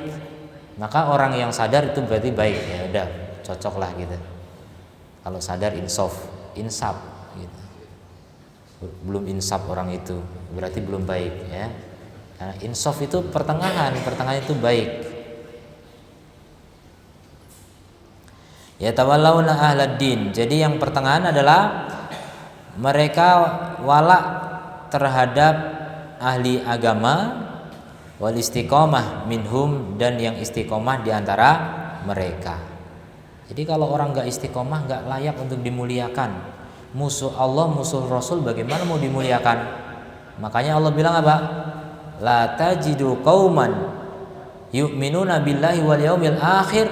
Maka orang yang sadar itu berarti baik, ya udah cocok lah gitu. Kalau sadar insaf gitu. Belum insaf orang itu berarti belum baik ya. Karena insaf itu pertengahan itu baik. Ya tawallawna ahlad din. Jadi yang pertengahan adalah mereka wala terhadap ahli agama, wal istiqomah minhum, dan yang istiqomah di antara mereka. Jadi kalau orang enggak istiqomah enggak layak untuk dimuliakan. Musuh Allah, musuh Rasul, bagaimana mau dimuliakan? Makanya Allah bilang apa? La tajidu qauman yu'minuna billahi wal yaumil akhir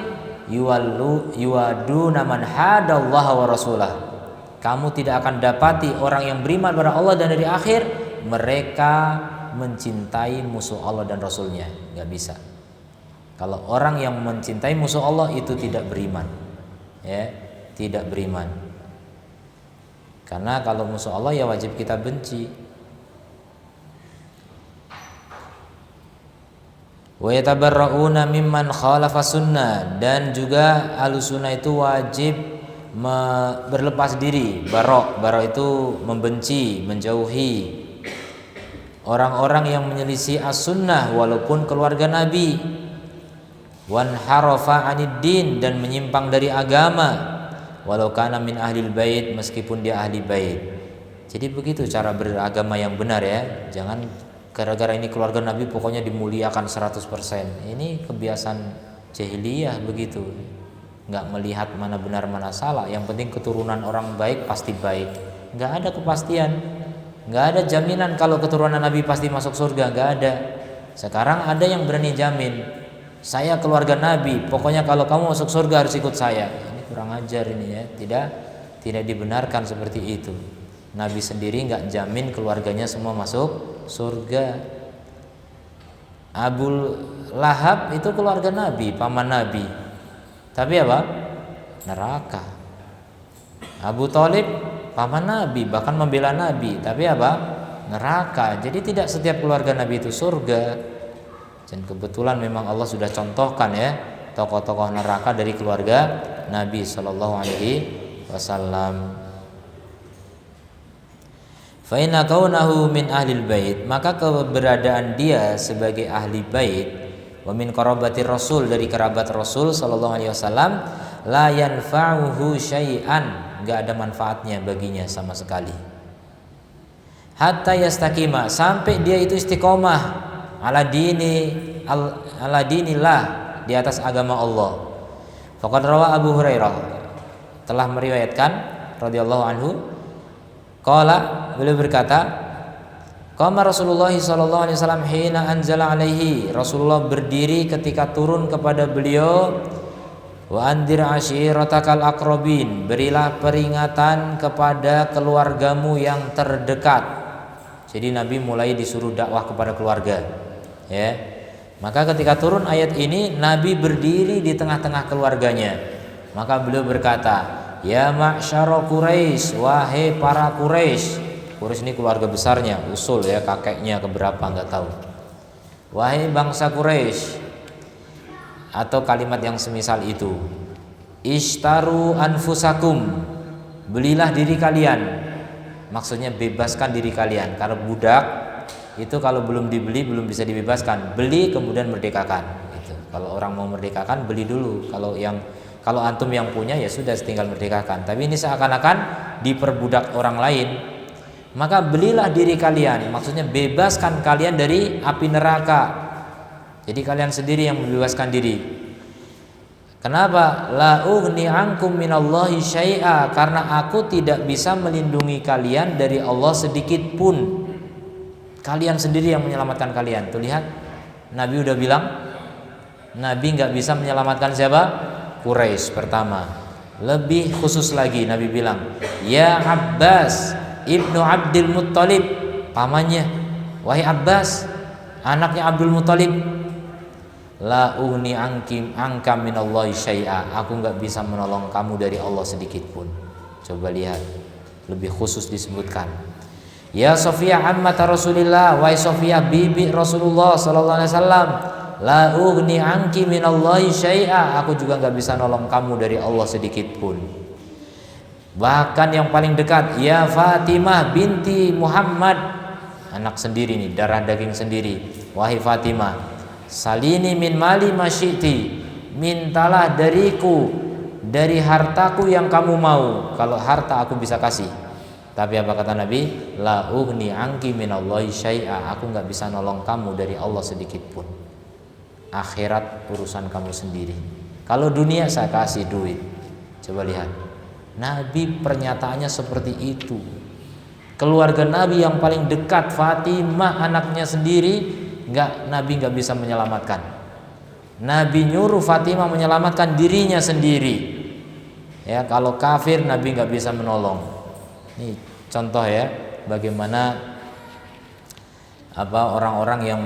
yuwaduna man hadallaha wa rasulah. Kamu tidak akan dapati orang yang beriman pada Allah dan hari akhir mereka mencintai musuh Allah dan Rasulnya. Gak bisa. Kalau orang yang mencintai musuh Allah itu tidak beriman, ya, tidak beriman. Karena kalau musuh Allah ya wajib kita benci. Wa yatabarrauna mimman khalafa sunnah, dan juga ahlussunnah itu wajib berlepas diri. Barok itu membenci, menjauhi orang-orang yang menyelisih as-sunnah walaupun keluarga Nabi. Wan harafa 'anid din, dan menyimpang dari agama. Walau kana min ahlil bait, meskipun dia ahli bait. Jadi begitu cara beragama yang benar ya. Jangan gara-gara ini keluarga Nabi pokoknya dimuliakan 100%. Ini kebiasaan jahiliyah begitu. Enggak melihat mana benar mana salah. Yang penting keturunan orang baik pasti baik. Enggak ada kepastian. Enggak ada jaminan kalau keturunan Nabi pasti masuk surga, enggak ada. Sekarang ada yang berani jamin. Saya keluarga Nabi, pokoknya kalau kamu masuk surga harus ikut saya. Kurang ajar ini ya, tidak dibenarkan seperti itu. Nabi sendiri nggak jamin keluarganya semua masuk surga. Abu Lahab itu keluarga Nabi, paman Nabi. Tapi apa? Neraka. Abu Thalib paman Nabi, bahkan membela Nabi, tapi apa? Neraka. Jadi tidak setiap keluarga Nabi itu surga. Dan kebetulan memang Allah sudah contohkan ya tokoh-tokoh neraka dari keluarga Nabi Shallallahu Alaihi Wasallam. Fa inna kaunahu min ahlil bait, maka keberadaan dia sebagai ahli bait, wa min qarabatir rasul, dari kerabat Rasul Shallallahu Alaihi Wasallam, la yanfa'uhu syai'an, enggak ada manfaatnya baginya sama sekali. Hatta yastakima, sampai dia itu istiqomah ala dinillah, di atas agama Allah. Faqad rawa Abu Hurairah, telah meriwayatkan radhiyallahu anhu, qala, beliau berkata, qama Rasulullah sallallahu alaihi wasallam hina anzala alaihi, Rasulullah berdiri ketika turun kepada beliau, wa andir ashiratakal aqrabin, berilah peringatan kepada keluargamu yang terdekat. Jadi Nabi mulai disuruh dakwah kepada keluarga, ya. Maka ketika turun ayat ini, Nabi berdiri di tengah-tengah keluarganya. Maka beliau berkata, ya ma'syara Quraisy, wahai para Quraisy. Quraisy ini keluarga besarnya, usul ya, kakeknya keberapa enggak tahu. Wahai bangsa Quraisy, atau kalimat yang semisal itu. Ishtaru anfusakum, belilah diri kalian. Maksudnya bebaskan diri kalian. Karena budak itu kalau belum dibeli belum bisa dibebaskan. Beli kemudian merdekakan. Gitu. Kalau orang mau merdekakan beli dulu. Kalau antum yang punya ya sudah tinggal merdekakan. Tapi ini seakan-akan diperbudak orang lain. Maka belilah diri kalian. Maksudnya bebaskan kalian dari api neraka. Jadi kalian sendiri yang membebaskan diri. Kenapa? La ughni ankum minallahi syai'a, karena aku tidak bisa melindungi kalian dari Allah sedikit pun. Kalian sendiri yang menyelamatkan kalian. Tuh lihat, Nabi udah bilang, Nabi nggak bisa menyelamatkan siapa? Quraisy pertama. Lebih khusus lagi Nabi bilang, ya Abbas ibnu Abdul Muttalib, pamannya, wahai Abbas, anaknya Abdul Muttalib, la ugni angka minallahi syai'a, aku nggak bisa menolong kamu dari Allah sedikit pun. Coba lihat, lebih khusus disebutkan. Ya Sofia ammata Rasulillah, wahai Sofia bibi Rasulullah sallallahu alaihi wasallam, la ugni anki minallahi syai'a, aku juga nggak bisa nolong kamu dari Allah sedikit pun. Bahkan yang paling dekat, ya Fatimah binti Muhammad, anak sendiri nih, darah daging sendiri, wahai Fatimah, salini min mali masyiti, mintalah dariku dari hartaku yang kamu mau. Kalau harta aku bisa kasih. Tapi apa kata Nabi? La ughni anki minallahi syai'a, aku nggak bisa nolong kamu dari Allah sedikit pun. Akhirat urusan kamu sendiri. Kalau dunia saya kasih duit. Coba lihat, Nabi pernyataannya seperti itu. Keluarga Nabi yang paling dekat, Fatimah anaknya sendiri, Nabi nggak bisa menyelamatkan. Nabi nyuruh Fatimah menyelamatkan dirinya sendiri. Ya, kalau kafir Nabi nggak bisa menolong. Ini contoh ya, bagaimana orang-orang yang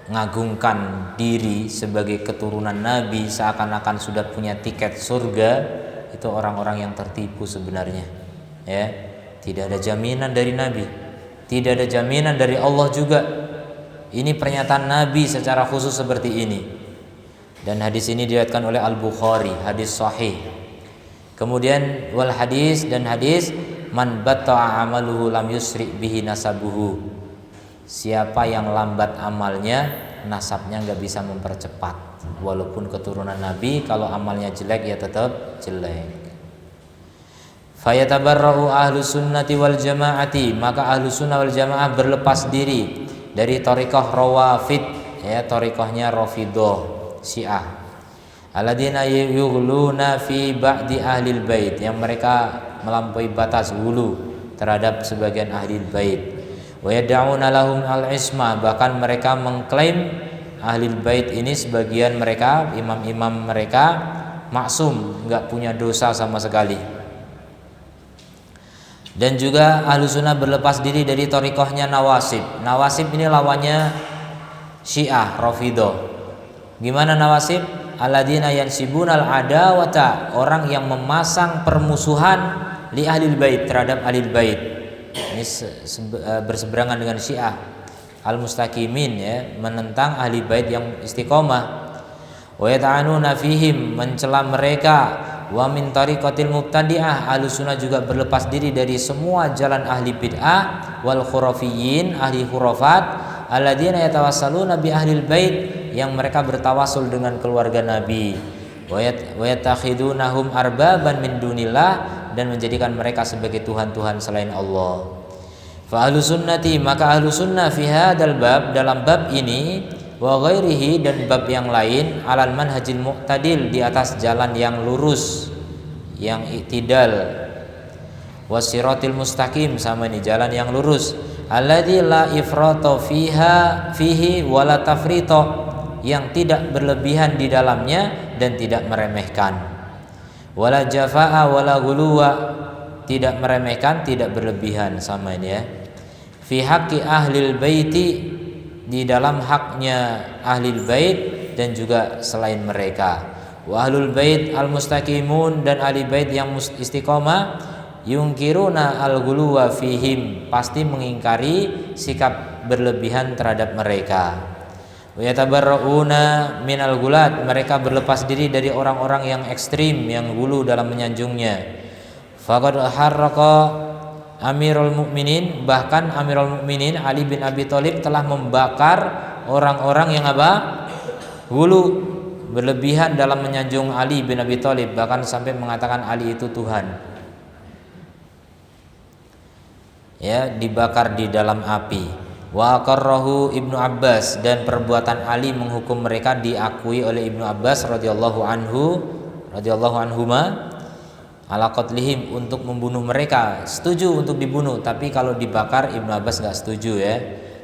mengagungkan diri sebagai keturunan Nabi seakan-akan sudah punya tiket surga, itu orang-orang yang tertipu sebenarnya. Ya, tidak ada jaminan dari Nabi, tidak ada jaminan dari Allah juga. Ini pernyataan Nabi secara khusus seperti ini. Dan hadis ini diriwayatkan oleh Al-Bukhari, hadis sahih. Kemudian wal hadis, dan hadis, man batta'a amaluhu lam yusri bihi nasabuhu. Siapa yang lambat amalnya, nasabnya enggak bisa mempercepat. Walaupun keturunan Nabi, kalau amalnya jelek ya tetap jelek. Fayatabarra'u ahlus sunnati wal jamaati, maka ahlus sunnah wal jamaah berlepas diri dari thariqah Rawafid, ya, thariqahnya Rafidhah Syiah. Alladzina yughluna fi ba'di ahlil bait, yang mereka melampaui batas hulu terhadap sebagian ahlil bait. Wa yad'una lahum al-isma, bahkan mereka mengklaim ahlil bait ini sebagian mereka, imam-imam mereka maksum, enggak punya dosa sama sekali. Dan juga ahlu sunnah berlepas diri dari thariqahnya Nawasib. Nawasib ini lawannya Syiah, Rafidhah. Gimana Nawasib? Alladzina yansibunal adawata, orang yang memasang permusuhan li ahlil bait, terhadap ahlil bait. Ini berseberangan dengan Syiah al-mustaqimin, ya, menentang ahli bait yang istiqomah. Wa yata'anuna fihim, mencela mereka. Wa min tariqatil mubtadi'ah, Ahlussunnah juga berlepas diri dari semua jalan ahli bid'ah. Wal khurafiyyin, ahli khurafat, alladzina yatawassaluna bi ahlil bait, yang mereka bertawasul dengan keluarga Nabi. Wa yattakhidunahum arbaban min dunillah, dan menjadikan mereka sebagai tuhan-tuhan selain Allah. Fa ahlus sunnati, maka ahlus sunnah fi hadzal bab, dalam bab ini, wa ghairihi, dan bab yang lain, alal manhajil mu'tadil, di atas jalan yang lurus, yang i'tidal, wasiratil mustaqim, sama ini jalan yang lurus, alladzi la ifrata fihi wala tafrita, yang tidak berlebihan di dalamnya dan tidak meremehkan, wala jafaa wala guluwa, tidak meremehkan, tidak berlebihan, sama ini ya. Fi haqqi ahlil baiti, di dalam haknya ahlil bait dan juga selain mereka. Wa ahlul bait al-mustaqimun, dan ahli bait yang istiqomah, yungkiruna al-ghuluwa fihim, pasti mengingkari sikap berlebihan terhadap mereka. Wa yatabarrauna minal gulat, mereka berlepas diri dari orang-orang yang ekstrim, yang gulu dalam menyanjungnya. Faqad harraqa Amirul Mukminin, bahkan Amirul Mukminin Ali bin Abi Thalib telah membakar orang-orang yang apa? Gulu, berlebihan dalam menyanjung Ali bin Abi Thalib, bahkan sampai mengatakan Ali itu Tuhan. Ya, dibakar di dalam api. Wa qarrahu Ibnu Abbas, dan perbuatan Ali menghukum mereka diakui oleh Ibnu Abbas radhiyallahu anhuma, ala qatlihim, untuk membunuh mereka, setuju untuk dibunuh, tapi kalau dibakar Ibnu Abbas enggak setuju, ya.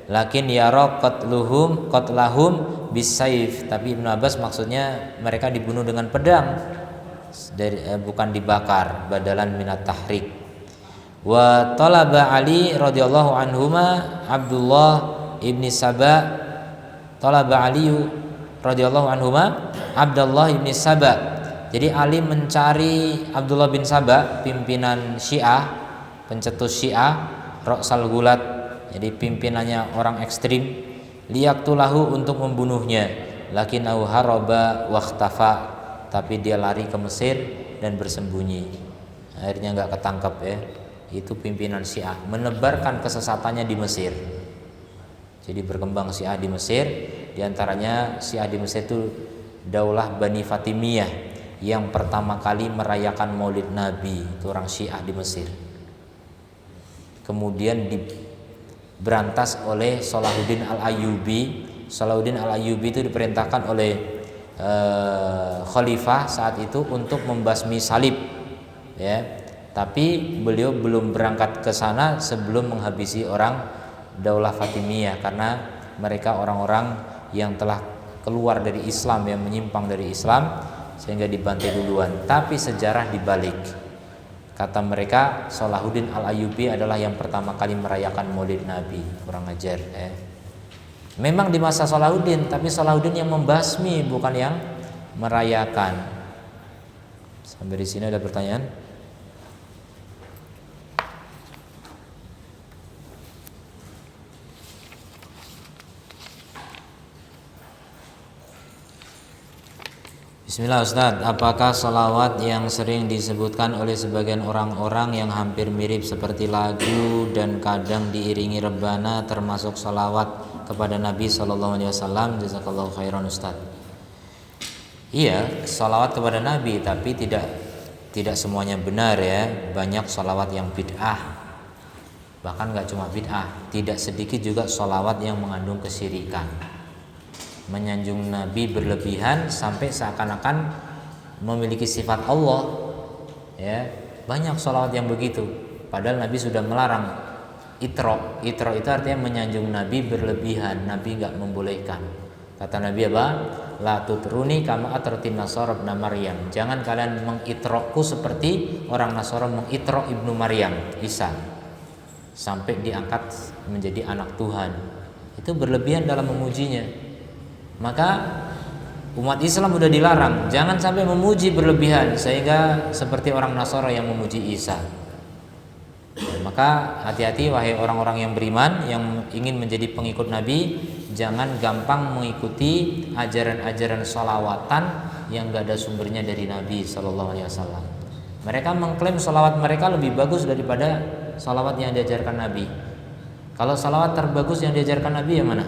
Lakin yara qatlahum bisayf, tapi Ibnu Abbas maksudnya mereka dibunuh dengan pedang, bukan dibakar, badalan minat tahrik. Wa talaba Ali radhiyallahu anhuma Abdullah ibni Saba, talaba Ali radhiyallahu anhuma Abdullah ibni Saba. Jadi Ali mencari Abdullah bin Saba, pimpinan Syiah, pencetus Syiah, Ra'sal Gulat, jadi pimpinannya orang ekstrim, liyaqtulahu, untuk membunuhnya. Lakinnahu haraba wakhtafa, tapi dia lari ke Mesir dan bersembunyi. Akhirnya enggak ketangkap, ya. Itu pimpinan Syiah, menebarkan kesesatannya di Mesir. Jadi berkembang Syiah di Mesir, diantaranya Syiah di Mesir itu Daulah Bani Fatimiyah, yang pertama kali merayakan Maulid Nabi, itu orang Syiah di Mesir. Kemudian diberantas oleh Salahuddin Al-Ayyubi. Salahuddin Al-Ayyubi itu diperintahkan oleh khalifah saat itu untuk membasmi salib, ya. Tapi beliau belum berangkat ke sana sebelum menghabisi orang Daulah Fatimiyah, karena mereka orang-orang yang telah keluar dari Islam, yang menyimpang dari Islam, sehingga dibantai duluan. Tapi sejarah dibalik. Kata mereka Salahuddin Al-Ayyubi adalah yang pertama kali merayakan Maulid Nabi. Kurang ajar, ya. Memang di masa Salahuddin, tapi Salahuddin yang membasmi, bukan yang merayakan. Sampai di sini ada pertanyaan? Bismillah Ustaz, apakah salawat yang sering disebutkan oleh sebagian orang-orang yang hampir mirip seperti lagu dan kadang diiringi rebana termasuk salawat kepada Nabi SAW? Jazakallahu khairan Ustaz. Iya, salawat kepada Nabi, tapi tidak semuanya benar, ya. Banyak salawat yang bid'ah, bahkan gak cuma bid'ah, tidak sedikit juga salawat yang mengandung kesyirikan, menyanjung Nabi berlebihan sampai seakan-akan memiliki sifat Allah, ya. Banyak sholawat yang begitu, padahal Nabi sudah melarang. Itro itu artinya menyanjung Nabi berlebihan, Nabi nggak membolehkan. Kata Nabi apa? La tutruni kama atratin Nasara ibn Maryam, jangan kalian mengitroku seperti orang Nasara mengitro ibnu Maryam, Isa, sampai diangkat menjadi anak Tuhan. Itu berlebihan dalam memujinya. Maka umat Islam sudah dilarang, jangan sampai memuji berlebihan sehingga seperti orang Nasara yang memuji Isa. Maka hati-hati wahai orang-orang yang beriman yang ingin menjadi pengikut Nabi, jangan gampang mengikuti ajaran-ajaran sholawatan yang gak ada sumbernya dari Nabi Shallallahu Alaihi Wasallam. Mereka mengklaim sholawat mereka lebih bagus daripada sholawat yang diajarkan Nabi. Kalau sholawat terbagus yang diajarkan Nabi yang mana?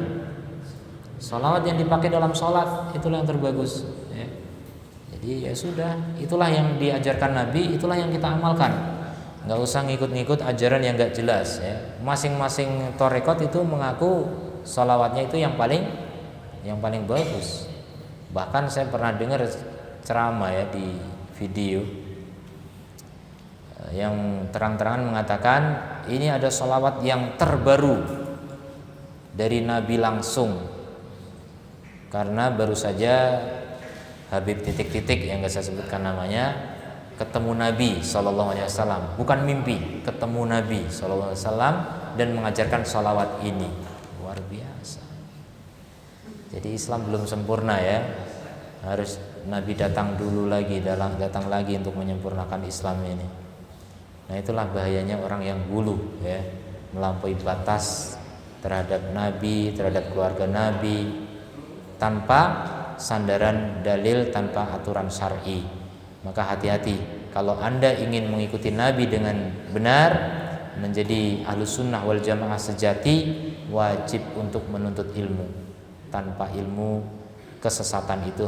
Sholawat yang dipakai dalam sholat, itulah yang terbagus ya. Jadi ya sudah, itulah yang diajarkan Nabi, itulah yang kita amalkan. Nggak usah ngikut-ngikut ajaran yang nggak jelas ya. Masing-masing torekot itu mengaku sholawatnya itu yang paling bagus. Bahkan saya pernah dengar ceramah ya di video yang terang-terangan mengatakan ini ada sholawat yang terbaru dari Nabi langsung. Karena baru saja Habib titik-titik yang gak saya sebutkan namanya ketemu Nabi Sallallahu Alaihi Wasallam, bukan mimpi, ketemu Nabi Sallallahu Alaihi Wasallam dan mengajarkan sholawat ini. Luar biasa. Jadi Islam belum sempurna ya, harus Nabi datang dulu lagi, datang lagi untuk menyempurnakan Islam ini. Nah itulah bahayanya orang yang gulu ya, melampaui batas terhadap Nabi, terhadap keluarga Nabi, tanpa sandaran dalil, tanpa aturan syar'i. Maka hati-hati kalau Anda ingin mengikuti Nabi dengan benar, menjadi ahlus sunnah wal jamaah sejati, wajib untuk menuntut ilmu. Tanpa ilmu, kesesatan itu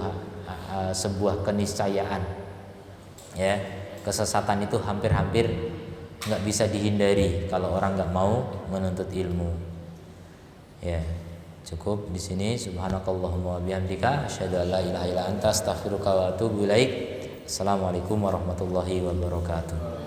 sebuah keniscayaan ya. Kesesatan itu hampir-hampir nggak bisa dihindari kalau orang nggak mau menuntut ilmu ya. Cukup di sini. Subhanakallahumma wa bihamdika asyhadu an la ilaha illa anta astaghfiruka wa atubu ilaik. Assalamualaikum warahmatullahi wabarakatuh.